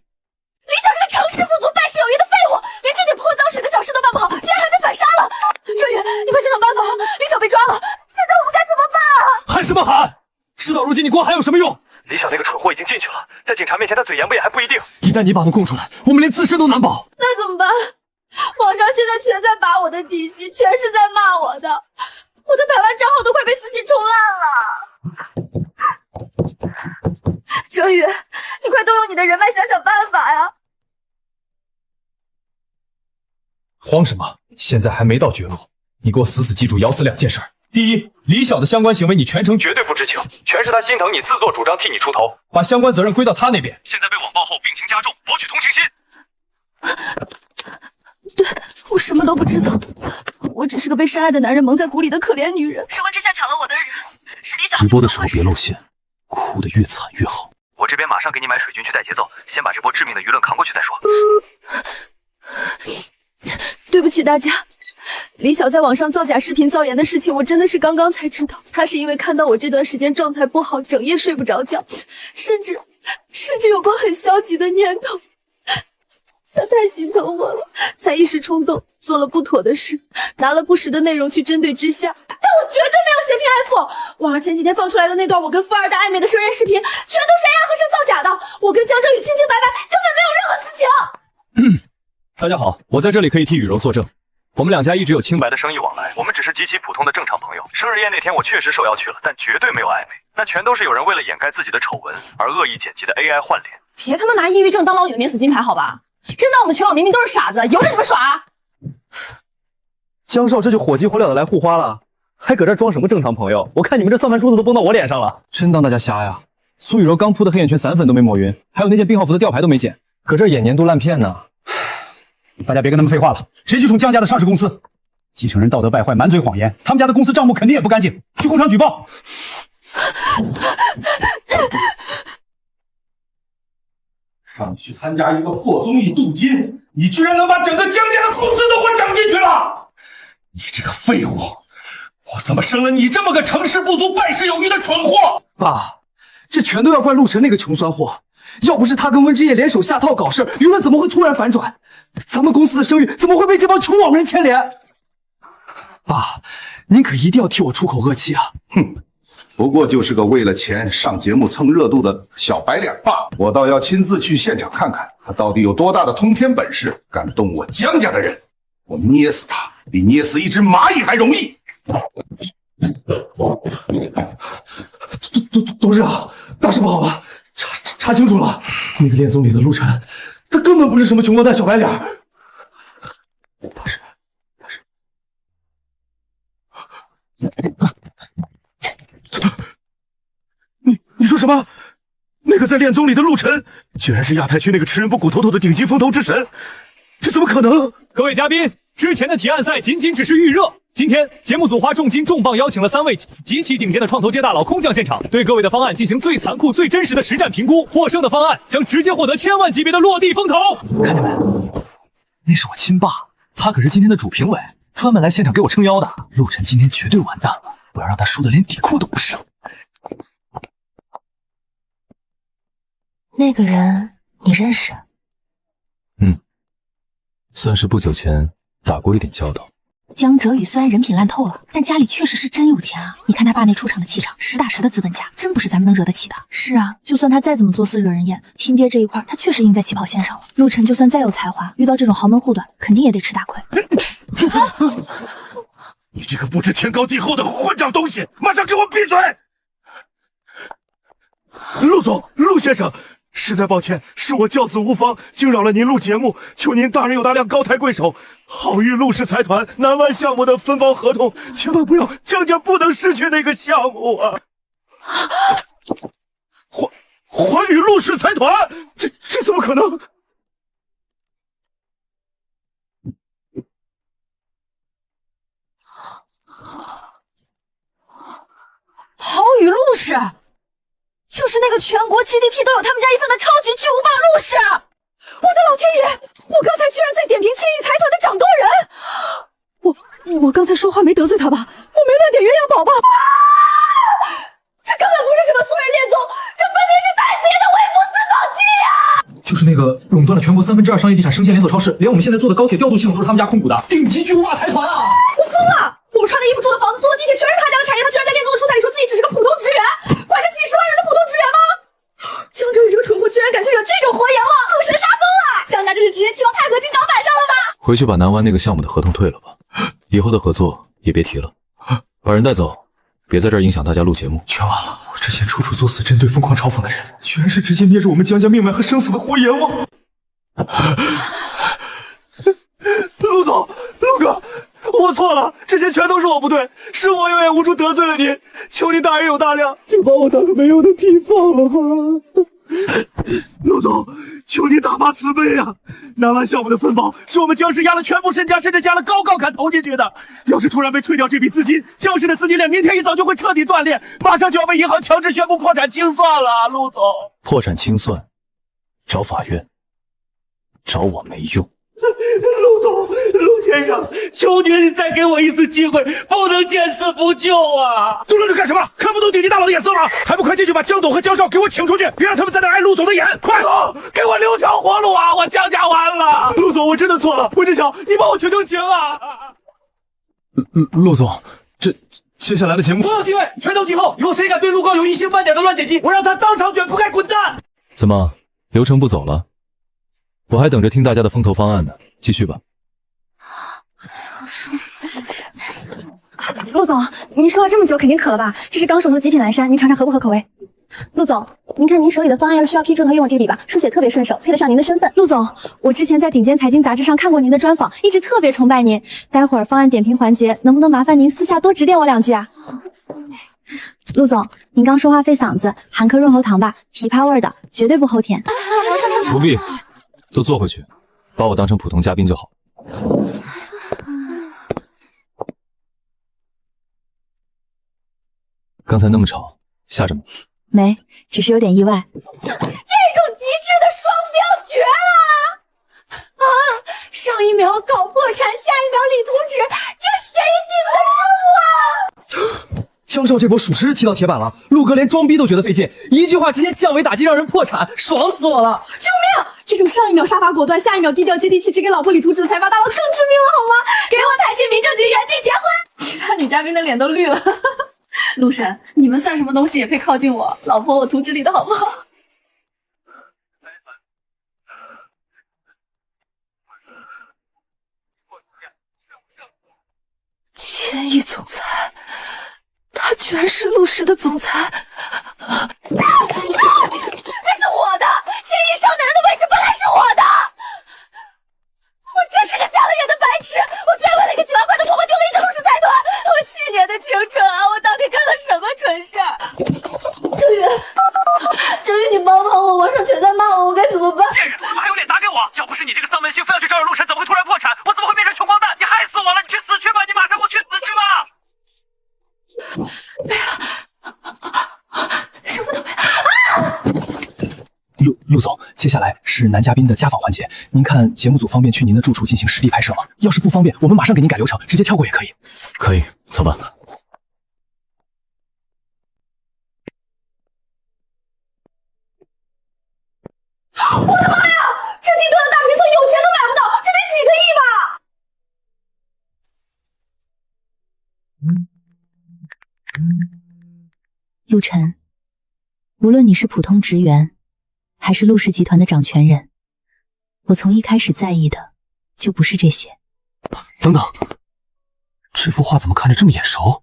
李晓这个成事不足败事有余的废物，连这点泼脏水的小事都办不好，竟然还被反杀了！哲宇，你快想想办法，李晓被抓了，现在我们该怎么办啊？喊什么喊？事到如今，你光喊有什么用？李晓那个蠢货已经进去了，在警察面前他嘴严不严还不一定。一旦你把他供出来，我们连自身都难保。那怎么办？网上现在全在扒我的底细，全是在骂我的，我的100万账号都快被私信冲烂了。哲宇，你快动用你的人脉想想办法呀！慌什么？现在还没到绝路，你给我死死记住咬死2件事：第一，李晓的相关行为你全程绝对不知情，全是他心疼你，自作主张替你出头，把相关责任归到他那边。现在被网暴后病情加重，博取同情心。对，我什么都不知道，我只是个被深爱的男人蒙在鼓里的可怜女人。试问之下抢了我的人是李小。直播的时候别露馅，哭得越惨越好。我这边马上给你买水军去带节奏，先把这波致命的舆论扛过去再说。对不起大家，李晓在网上造假视频造言的事情，我真的是刚刚才知道。他是因为看到我这段时间状态不好，整夜睡不着觉，甚至有过很消极的念头。他太心疼我了，才一时冲动做了不妥的事，拿了不实的内容去针对之下。但我绝对没有嫌贫爱富。网上前几天放出来的那段我跟富二代暧昧的生人视频，全都是 AI 合成造假的。我跟江哲宇清清白白，根本没有任何私情。大家好，我在这里可以替雨柔作证，我们两家一直有清白的生意往来，我们只是极其普通的正常朋友。生日宴那天我确实受邀去了，但绝对没有暧昧，那全都是有人为了掩盖自己的丑闻而恶意剪辑的 AI 换脸。别他妈拿抑郁症当老李的免死金牌好吧？真当我们全网明明都是傻子，由着你们耍？江少这就火急火燎的来护花了，还搁这装什么正常朋友？我看你们这算盘珠子都崩到我脸上了，真当大家瞎呀？苏雨柔刚铺的黑眼圈散粉都没抹匀，还有那件病号服的吊牌都没剪，搁这演年度烂片呢。大家别跟他们废话了，谁去冲江家的上市公司？继承人道德败坏，满嘴谎言，他们家的公司账目肯定也不干净，去工厂举报。让你去参加一个破综艺镀金，你居然能把整个江家的公司都给我整进去了！你这个废物，我怎么生了你这么个成事不足败事有余的蠢货？爸，这全都要怪陆晨那个穷酸货，要不是他跟温之夜联手下套搞事，舆论怎么会突然反转？咱们公司的声誉怎么会被这帮穷网人牵连？爸，您可一定要替我出口恶气啊！哼。不过就是个为了钱上节目蹭热度的小白脸罢了，我倒要亲自去现场看看他到底有多大的通天本事，敢动我江家的人，我捏死他比捏死一只蚂蚁还容易。董事长，大事不好了，查清楚了，那个恋综里的陆晨，他根本不是什么穷光蛋小白脸。大师。你说什么？那个在恋综里的陆晨，居然是亚太区那个吃人不鼓头头的顶级风投之神，这怎么可能？各位嘉宾，之前的提案赛仅仅只是预热，今天节目组花重金重磅邀请了3位极其顶尖的创投界大佬空降现场，对各位的方案进行最残酷、最真实的实战评估。获胜的方案将直接获得千万级别的落地风投。看见没？那是我亲爸，他可是今天的主评委，专门来现场给我撑腰的。陆晨今天绝对完蛋了，我要让他输得连底裤都不剩。那个人你认识？算是不久前打过一点交道。江哲宇虽然人品烂透了，但家里确实是真有钱啊！你看他爸那出场的气场，实打实的资本家，真不是咱们能惹得起的。是啊，就算他再怎么作死惹人厌，拼爹这一块他确实赢在起跑线上了。陆晨就算再有才华，遇到这种豪门护短，肯定也得吃大亏。你这个不知天高地厚的混账东西，马上给我闭嘴！陆总，陆先生。实在抱歉，是我教子无方，惊扰了您录节目，求您大人有大量，高抬贵手，好于陆氏财团南湾项目的分包合同，千万不要，江家不能失去那个项目啊！还与陆氏财团，这怎么可能？好与陆氏。就是那个全国 GDP 都有他们家一份的超级巨无霸陆氏！我的老天爷，我刚才居然在点评千亿财团的掌舵人！我刚才说话没得罪他吧？我没乱点鸳鸯宝宝。这根本不是什么素人恋综，这分明是太子爷的微服私访记啊！就是那个垄断了全国2/3商业地产生鲜连锁超市，连我们现在做的高铁调度系统都是他们家控股的顶级巨无霸财团啊！我疯了！我穿的衣服、住的房子、坐的地铁全是他家的产业，他居然在恋综的出彩里说自己只是个普通职员，管着几10万人的普通职员吗？江哲宇这个蠢货居然敢去惹这种活阎王，陆神杀疯了！江家这是直接踢到钛合金钢板上了吧？回去把南湾那个项目的合同退了吧，以后的合作也别提了。把人带走，别在这儿影响大家录节目。全完了！我之前处处作死针对疯狂嘲讽的人，居然是直接捏着我们江家命脉和生死的活阎王！陆总，陆哥，我错了，之前这全都是我不对，是我有眼无珠得罪了您，求您大人有大量，就把我当个没用的屁放了吧。陆总，求您大发慈悲啊！南湾项目的分包是我们江氏押了全部身家，甚至加了高杠杆投进去的。要是突然被退掉这笔资金，江氏的资金链明天一早就会彻底断裂，马上就要被银行强制宣布破产清算了。陆总，破产清算，找法院，找我没用。陆总，陆先生，求您再给我一次机会，不能见死不救啊！坐着干什么？看不懂顶级大佬的眼色吗？还不快进去把江董和江少给我请出去，别让他们在那碍陆总的眼！快，给我留条活路啊！我江家完了。陆总，我真的错了，我只想你帮我求求情啊！陆总，接下来的节目所有机位全都静候，以后谁敢对陆高有一星半点的乱剪辑，我让他当场卷铺盖滚蛋！怎么流程不走了？我还等着听大家的风投方案呢，继续吧。陆总，您说了这么久，肯定渴了吧？这是刚手做极品蓝山，您尝尝合不合口味？陆总，您看您手里的方案要是需要批注的话，用我这笔吧，书写特别顺手，配得上您的身份。陆总，我之前在顶尖财经杂志上看过您的专访，一直特别崇拜您。待会儿方案点评环节，能不能麻烦您私下多指点我两句啊？陆总，您刚说话费嗓子，含颗润喉糖吧，枇杷味的，绝对不齁甜。不必，都坐回去，把我当成普通嘉宾就好。刚才那么吵，吓着吗？没，只是有点意外。这种极致的双标绝了！啊，上一秒搞破产，下一秒理图纸，这谁顶得住啊？江少这波属实是踢到铁板了，陆哥连装逼都觉得费劲，一句话直接降维打击，让人破产，爽死我了！救命！这种上一秒杀伐果断，下一秒低调接地气，只给老婆理图纸的财阀大佬更致命了好吗？给我抬进民政局原地结婚！其他女嘉宾的脸都绿了。陆神，你们算什么东西也配靠近我？老婆，我图纸里的好不好？千亿总裁，他居然是陆氏的总裁！那是我的，千亿少奶奶的位置本来是我的！我真是个瞎了眼的白痴！我居然为了一个几万块的婆婆丢了一整陆氏财团！我7年的青春啊！我到底干了什么蠢事儿？周瑜，你帮帮我！网上全在骂我，我该怎么办？贱人，怎么还有脸打给我？要不是你这个丧门星非要去招惹陆晨，怎么会突然破产？我怎么会变成穷光蛋？你害死我了！你去死去吧！你马上给我去死去吧！什么都没啊！陆总，接下来是男嘉宾的家访环节，您看节目组方便去您的住处进行实地拍摄吗？要是不方便，我们马上给您改流程，直接跳过也可以。可以，走吧。我的妈呀！这地段的大平层有钱都买不到，这得几个亿吧？陆晨，无论你是普通职员，还是陆氏集团的掌权人，我从一开始在意的就不是这些。等等，这幅画怎么看着这么眼熟？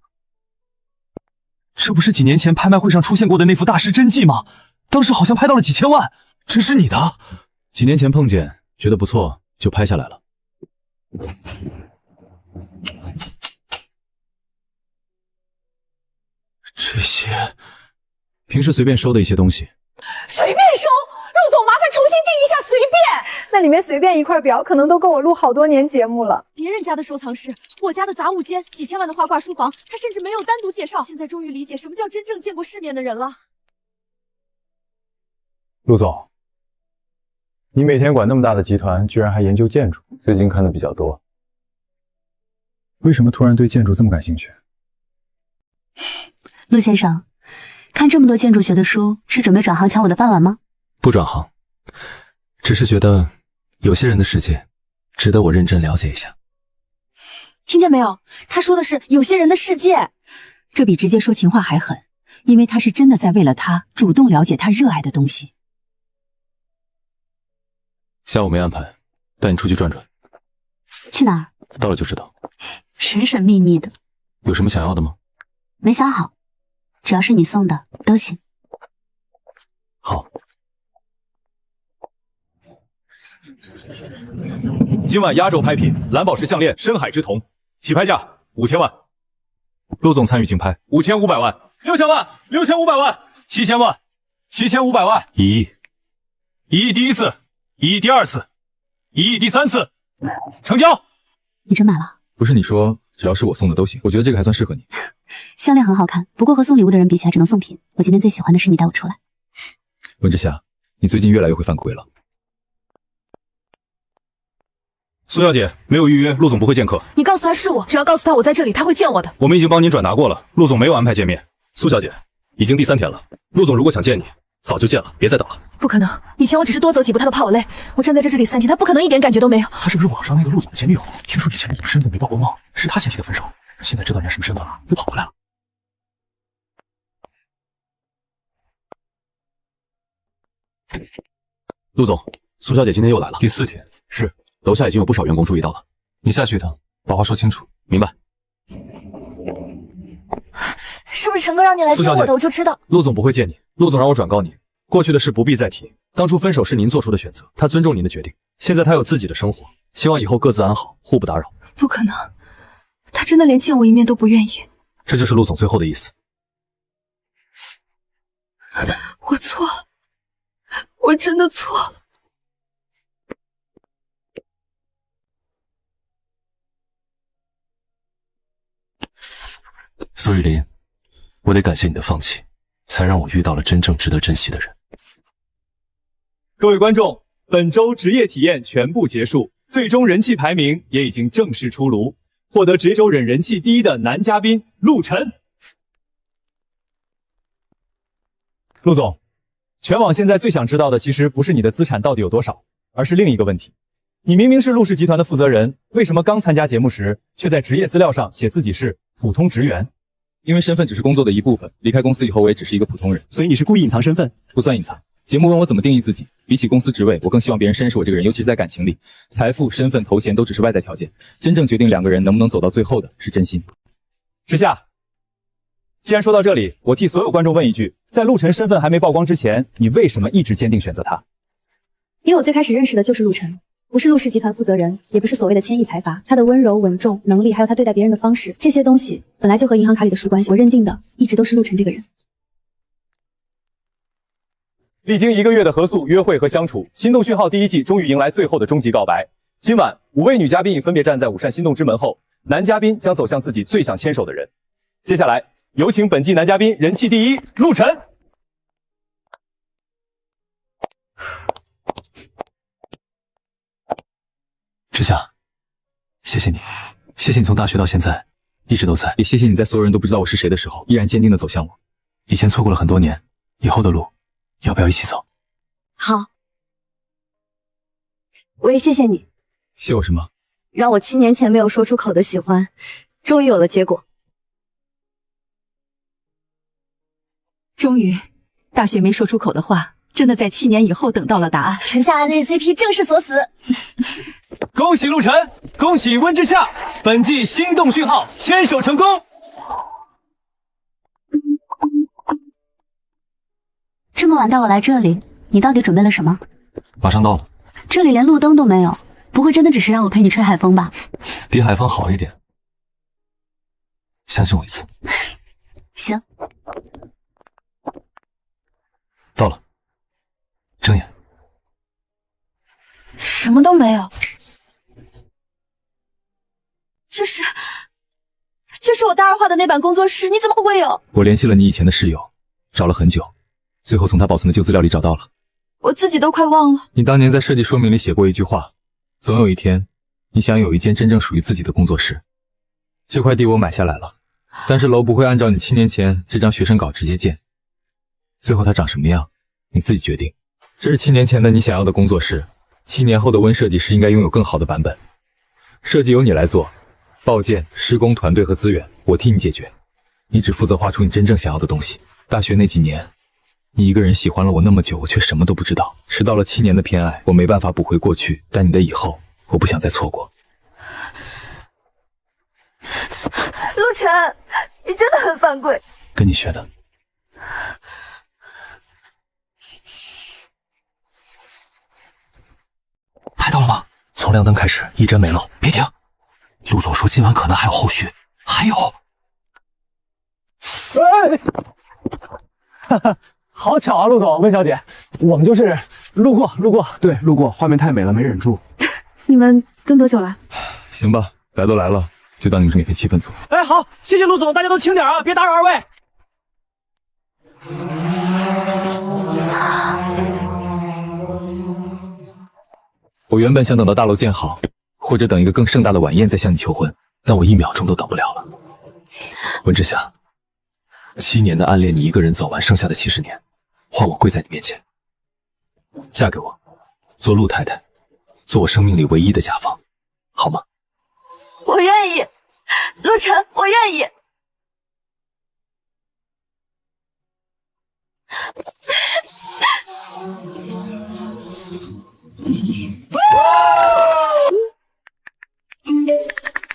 这不是几年前拍卖会上出现过的那幅大师真迹吗？当时好像拍到了几千万，这是你的？几年前碰见，觉得不错，就拍下来了。这些平时随便收的一些东西。随便收？陆总，麻烦重新定一下随便。那里面随便一块表，可能都够我录好多年节目了。别人家的收藏室，我家的杂物间，几千万的画挂书房，他甚至没有单独介绍。现在终于理解什么叫真正见过世面的人了。陆总，你每天管那么大的集团，居然还研究建筑，最近看的比较多。为什么突然对建筑这么感兴趣？陆先生，看这么多建筑学的书，是准备转行抢我的饭碗吗？不转行，只是觉得有些人的世界值得我认真了解一下。听见没有？他说的是有些人的世界，这比直接说情话还狠，因为他是真的在为了他主动了解他热爱的东西。下午没安排，带你出去转转。去哪儿？到了就知道。神神秘秘的。有什么想要的吗？没想好，只要是你送的都行。好。今晚压轴拍品蓝宝石项链深海之瞳，起拍价5000万。陆总参与竞拍5500万，6000万，6500万，7000万，7500万，1亿，1亿第一次，1亿第二次，1亿第三次，成交。你真买了？不是你说只要是我送的都行，我觉得这个还算适合你。项链很好看，不过和送礼物的人比起来只能送品。我今天最喜欢的是你带我出来。温之夏，你最近越来越会犯规了。苏小姐没有预约，陆总不会见客。你告诉他是我，只要告诉他我在这里，他会见我的。我们已经帮您转达过了，陆总没有安排见面。苏小姐，已经第3天了，陆总如果想见你，早就见了，别再等了。不可能，以前我只是多走几步，他都怕我累。我站在这里3天，他不可能一点感觉都没有。他是不是网上那个陆总的前女友？听说以前陆总的身份没曝光吗？是他先提的分手，现在知道人家什么身份了，又跑回来了。陆总，苏小姐今天又来了，第4天。是。楼下已经有不少员工注意到了，你下去一趟，把话说清楚。明白？是不是陈哥让你来见我的？我就知道。陆总不会见你，陆总让我转告你，过去的事不必再提。当初分手是您做出的选择，他尊重您的决定。现在他有自己的生活，希望以后各自安好，互不打扰。不可能，他真的连见我一面都不愿意。这就是陆总最后的意思。我错了，我真的错了。苏玉林，我得感谢你的放弃，才让我遇到了真正值得珍惜的人。各位观众，本周职业体验全部结束，最终人气排名也已经正式出炉。获得这周人气第1的男嘉宾陆晨。陆总，全网现在最想知道的其实不是你的资产到底有多少，而是另一个问题：你明明是陆氏集团的负责人，为什么刚参加节目时却在职业资料上写自己是普通职员？因为身份只是工作的一部分，离开公司以后我也只是一个普通人。所以你是故意隐藏身份？不算隐藏。节目问我怎么定义自己，比起公司职位，我更希望别人认识我这个人，尤其是在感情里，财富、身份、头衔都只是外在条件，真正决定2个人能不能走到最后的是真心。之夏，既然说到这里，我替所有观众问一句，在陆晨身份还没曝光之前，你为什么一直坚定选择他？因为我最开始认识的就是陆晨，不是陆氏集团负责人，也不是所谓的千亿财阀。他的温柔、稳重、能力，还有他对待别人的方式，这些东西本来就和银行卡里的数关系。我认定的一直都是陆晨这个人。历经1个月的合宿、约会和相处，《心动讯号》第1季终于迎来最后的终极告白。今晚5位女嘉宾已分别站在5扇心动之门后，男嘉宾将走向自己最想牵手的人。接下来有请本季男嘉宾人气第1陆晨。之夏，谢谢你，谢谢你从大学到现在一直都在，也谢谢你在所有人都不知道我是谁的时候，依然坚定地走向我。以前错过了很多年，以后的路要不要一起走？好，我也谢谢你，谢我什么？让我7年前没有说出口的喜欢，终于有了结果。终于，大学没说出口的话，真的在7年以后等到了答案。陈夏 NCCP 正式锁死。恭喜陆晨，恭喜温之夏，本季心动讯号牵手成功。这么晚带我来这里，你到底准备了什么？马上到了。这里连路灯都没有，不会真的只是让我陪你吹海风吧？比海风好一点，相信我一次。行。到了，睁眼。什么都没有。这是我大二画的那版工作室，你怎么会有？我联系了你以前的室友，找了很久，最后从他保存的旧资料里找到了。我自己都快忘了。你当年在设计说明里写过一句话，总有一天，你想有一间真正属于自己的工作室。这块地我买下来了，但是楼不会按照你7年前这张学生稿直接建，最后它长什么样，你自己决定。这是7年前的你想要的工作室，7年后的温设计师应该拥有更好的版本。设计由你来做，报建、施工团队和资源我替你解决，你只负责画出你真正想要的东西。大学那几年，你一个人喜欢了我那么久，我却什么都不知道。迟到了7年的偏爱，我没办法补回过去，但你的以后，我不想再错过。陆晨，你真的很犯规。跟你学的。拍到了吗？从亮灯开始，一帧没漏。别停，陆总说今晚可能还有后续，还有，哎，哈哈，好巧啊，陆总、温小姐，我们就是路过，对，路过，画面太美了，没忍住。你们蹲多久了？行吧，来都来了，就当你是免费气氛组。哎，好，谢谢陆总，大家都轻点啊，别打扰二位。我原本想等到大楼建好，或者等一个更盛大的晚宴再向你求婚，但我1秒钟都等不了了。温之夏，7年的暗恋你一个人走完，剩下的70年，换我跪在你面前，嫁给我，做陆太太，做我生命里唯一的甲方，好吗？我愿意，陆晨，我愿意。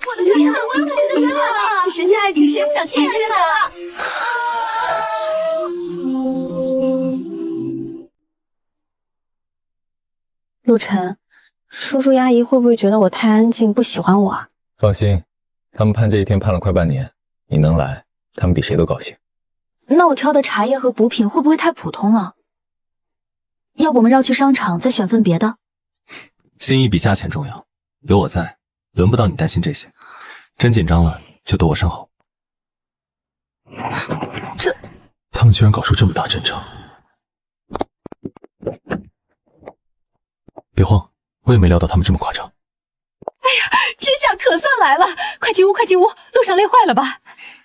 我的天哪！我要看见了！这神仙爱情，谁不想亲人家啊？陆晨，叔叔阿姨会不会觉得我太安静，不喜欢我啊？放心，他们盼这一天盼了快半年，你能来，他们比谁都高兴。那我挑的茶叶和补品会不会太普通了？要不我们绕去商场再选份别的？心意比价钱重要，有我在，轮不到你担心这些。真紧张了就躲我身后。他们居然搞出这么大阵仗！别慌，我也没料到他们这么夸张。哎呀，之夏可算来了，快进屋，快进屋，路上累坏了吧？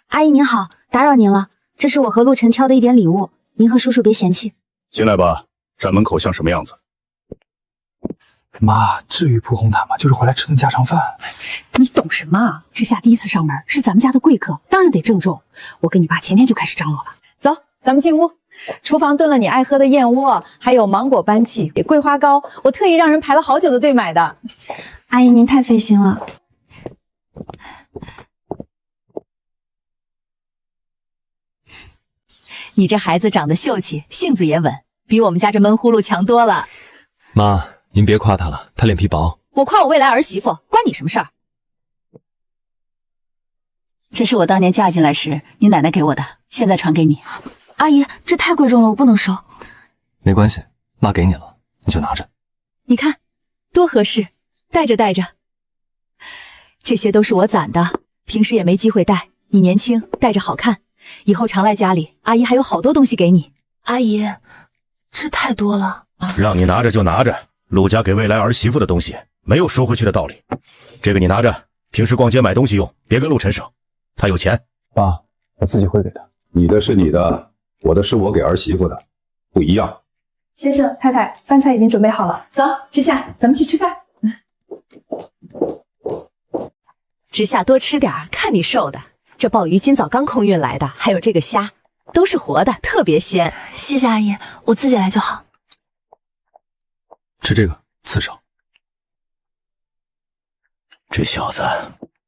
阿姨您好，打扰您了，这是我和陆晨挑的一点礼物，您和叔叔别嫌弃。进来吧，站门口像什么样子？妈，至于铺红毯吗？就是回来吃顿家常饭。你懂什么啊？之夏第一次上门，是咱们家的贵客，当然得郑重。我跟你爸前天就开始张罗了。走，咱们进屋。厨房炖了你爱喝的燕窝，还有芒果班戟、桂花糕，我特意让人排了好久的队买的。阿姨您太费心了。你这孩子长得秀气，性子也稳，比我们家这闷葫芦强多了。妈，您别夸她了，她脸皮薄。我夸我未来儿媳妇，关你什么事儿？这是我当年嫁进来时你奶奶给我的，现在传给你。阿姨，这太贵重了，我不能收。没关系，妈给你了，你就拿着。你看，多合适，戴着戴着。这些都是我攒的，平时也没机会戴。你年轻，戴着好看，以后常来家里，阿姨还有好多东西给你。阿姨，这太多了。让你拿着就拿着，陆家给未来儿媳妇的东西没有收回去的道理。这个你拿着，平时逛街买东西用，别跟陆晨省，他有钱。爸，我自己会给他。你的是你的，我的是我给儿媳妇的，不一样。先生太太，饭菜已经准备好了，走，之夏，咱们去吃饭。之夏多吃点儿，看你瘦的。这鲍鱼今早刚空运来的，还有这个虾，都是活的，特别鲜。谢谢阿姨，我自己来就好。吃这个刺手。这小子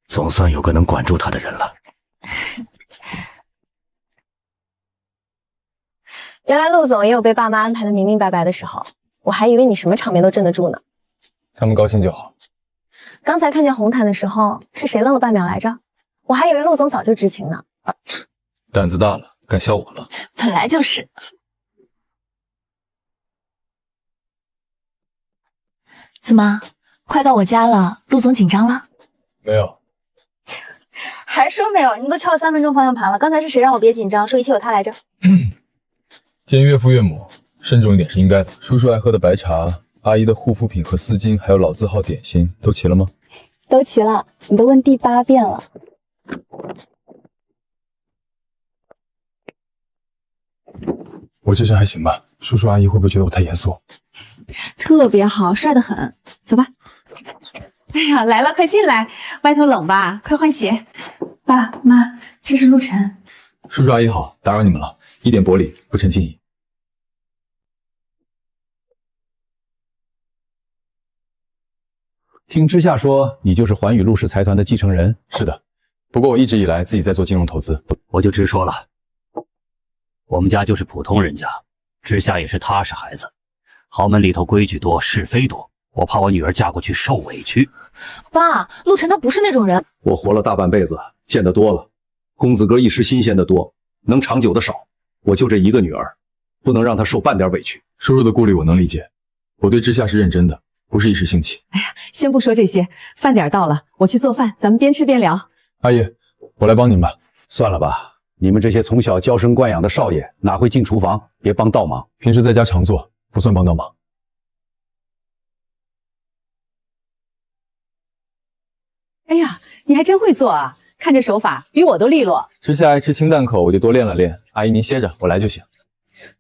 总算有个能管住他的人了。原来陆总也有被爸妈安排的明明白白的时候，我还以为你什么场面都镇得住呢。他们高兴就好。刚才看见红毯的时候，是谁愣了半秒来着？我还以为陆总早就知情呢。胆子大了，敢笑我了。本来就是。怎么，快到我家了，陆总紧张了？没有。还说没有？你们都敲了3分钟方向盘了，刚才是谁让我别紧张，说一切有他来着？见岳父岳母，慎重一点是应该的。叔叔爱喝的白茶，阿姨的护肤品和丝巾，还有老字号点心，都齐了吗？都齐了，你都问第8遍了。我这身还行吧？叔叔阿姨会不会觉得我太严肃？特别好，帅得很。走吧。哎呀，来了，快进来，外头冷吧？快换鞋。爸妈，这是陆晨。叔叔阿姨好，打扰你们了，一点薄礼，不成敬意。听之夏说，你就是环宇陆氏财团的继承人。是的，不过我一直以来自己在做金融投资。我就直说了，我们家就是普通人家，之夏也是踏实孩子，豪门里头规矩多，是非多，我怕我女儿嫁过去受委屈。爸，陆晨他不是那种人。我活了大半辈子，见得多了，公子哥一时新鲜的多，能长久的少。我就这一个女儿，不能让她受半点委屈。叔叔的顾虑我能理解，我对之夏是认真的，不是一时兴起。先不说这些，饭点到了，我去做饭，咱们边吃边聊。阿姨，我来帮您吧。算了吧，你们这些从小娇生惯养的少爷，哪会进厨房？别帮倒忙。平时在家常做，不算帮倒忙。哎呀，你还真会做啊！看这手法，比我都利落。之夏爱吃清淡口，我就多练了练。阿姨您歇着，我来就行。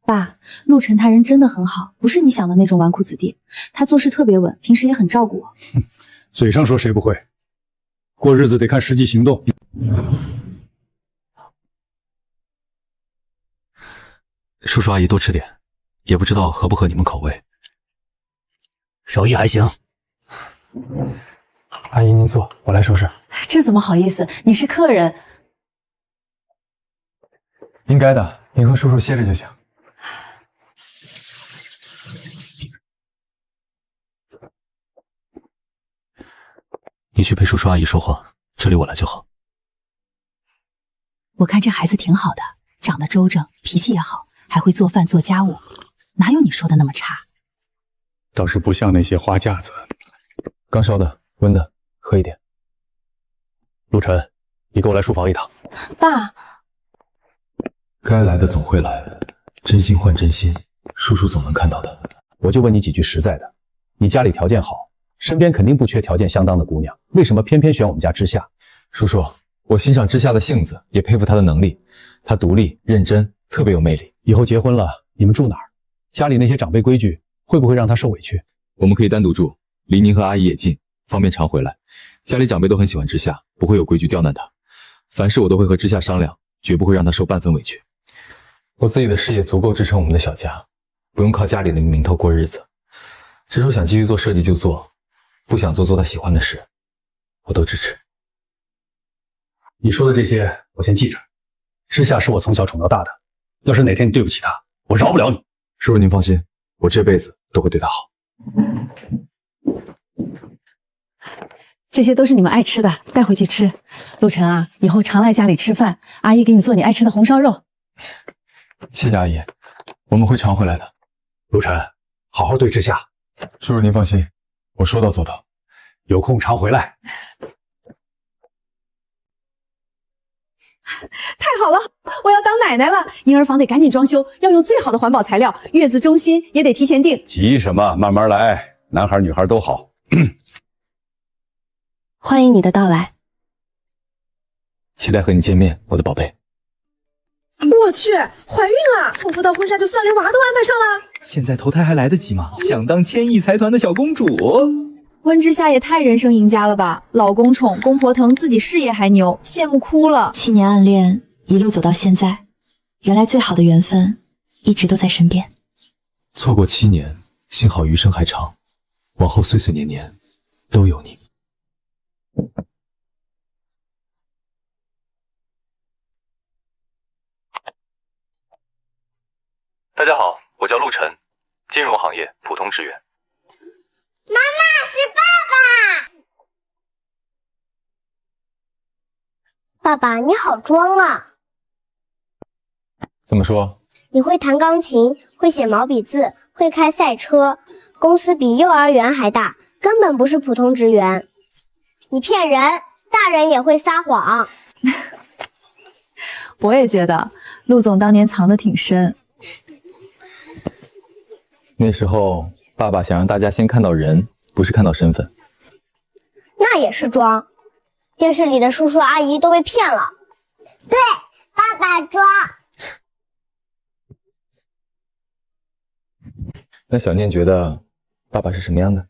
爸，陆晨他人真的很好，不是你想的那种纨绔子弟。他做事特别稳，平时也很照顾我。嘴上说谁不会，过日子得看实际行动。叔叔阿姨多吃点，也不知道合不合你们口味。手艺还行。阿姨您坐，我来收拾。这怎么好意思？你是客人。应该的，您和叔叔歇着就行。你去陪叔叔阿姨说话，这里我来就好。我看这孩子挺好的，长得周正，脾气也好，还会做饭做家务，哪有你说的那么差？倒是不像那些花架子。刚烧的，温的，喝一点。陆晨，你跟我来书房一趟。爸，该来的总会来，真心换真心，叔叔总能看到的。我就问你几句实在的，你家里条件好，身边肯定不缺条件相当的姑娘，为什么偏偏选我们家之夏？叔叔，我欣赏之夏的性子，也佩服她的能力。她独立、认真，特别有魅力。以后结婚了，你们住哪儿？家里那些长辈规矩会不会让她受委屈？我们可以单独住，离您和阿姨也近，方便常回来。家里长辈都很喜欢之夏，不会有规矩刁难她。凡事我都会和之夏商量，绝不会让她受半分委屈。我自己的事业足够支撑我们的小家，不用靠家里的名头过日子。之叔想继续做设计就做，不想做他喜欢的事，我都支持。你说的这些我先记着。之夏是我从小宠到大的，要是哪天你对不起她，我饶不了你。叔叔您放心，我这辈子都会对她好。这些都是你们爱吃的，带回去吃。陆晨啊，以后常来家里吃饭，阿姨给你做你爱吃的红烧肉。谢谢阿姨，我们会常回来的。陆晨，好好对之夏。叔叔您放心，我说到做到。有空常回来。太好了，我要当奶奶了！婴儿房得赶紧装修，要用最好的环保材料，月子中心也得提前订。急什么？慢慢来，男孩女孩都好。欢迎你的到来。期待和你见面，我的宝贝。我去，怀孕了！从辅导婚纱就算连娃都安排上了。现在投胎还来得及吗？想当千亿财团的小公主。温之夏也太人生赢家了吧！老公宠，公婆疼，自己事业还牛，羡慕哭了。7年暗恋，一路走到现在，原来最好的缘分一直都在身边。错过7年，幸好余生还长，往后岁岁年年都有你。大家好，我叫陆晨，金融行业普通职员。妈妈是爸爸。爸爸，你好装啊！怎么说？你会弹钢琴，会写毛笔字，会开赛车，公司比幼儿园还大，根本不是普通职员。你骗人，大人也会撒谎。我也觉得陆总当年藏得挺深。那时候爸爸想让大家先看到人，不是看到身份。那也是装，电视里的叔叔阿姨都被骗了。对，爸爸装。那小念觉得爸爸是什么样的？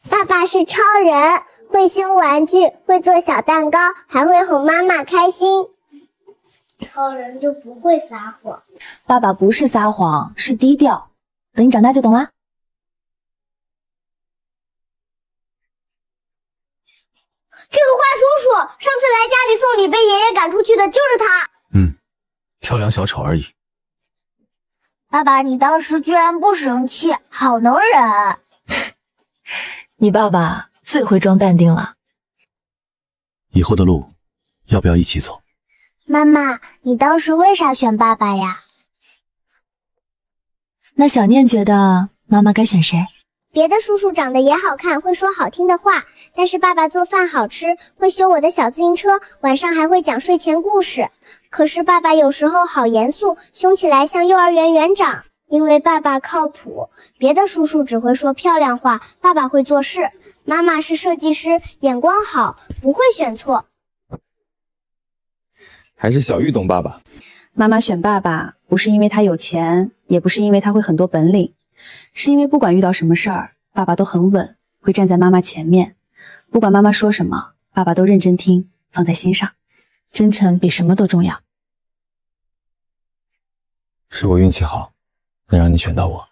爸爸是超人，会修玩具，会做小蛋糕，还会哄妈妈开心。超人就不会撒谎。爸爸不是撒谎，是低调。等你长大就懂啦。这个坏叔叔上次来家里送礼被爷爷赶出去的就是他。漂亮小丑而已。爸爸，你当时居然不生气，好能忍。你爸爸最会装淡定了。以后的路要不要一起走？妈妈，你当时为啥选爸爸呀？那小念觉得妈妈该选谁？别的叔叔长得也好看，会说好听的话，但是爸爸做饭好吃，会修我的小自行车，晚上还会讲睡前故事。可是爸爸有时候好严肃，凶起来像幼儿园园长。因为爸爸靠谱，别的叔叔只会说漂亮话，爸爸会做事。妈妈是设计师，眼光好，不会选错。还是小玉懂爸爸。妈妈选爸爸，不是因为他有钱，也不是因为他会很多本领，是因为不管遇到什么事儿，爸爸都很稳，会站在妈妈前面。不管妈妈说什么，爸爸都认真听，放在心上。真诚比什么都重要。是我运气好，能让你选到我。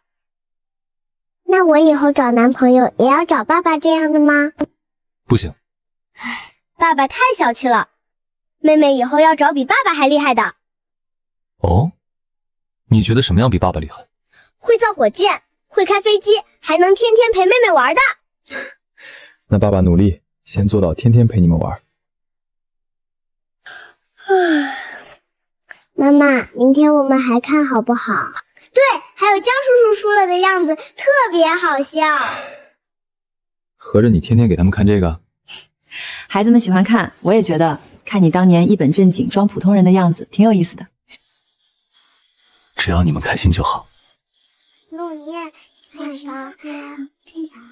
那我以后找男朋友也要找爸爸这样的吗？不行。爸爸太小气了，妹妹以后要找比爸爸还厉害的。哦，你觉得什么样比爸爸厉害？会造火箭，会开飞机，还能天天陪妹妹玩的。那爸爸努力，先做到天天陪你们玩。妈妈，明天我们还看好不好？对，还有江叔叔输了的样子特别好笑。合着你天天给他们看这个？孩子们喜欢看，我也觉得看你当年一本正经装普通人的样子挺有意思的。只要你们开心就好。路念，彩桃，天长，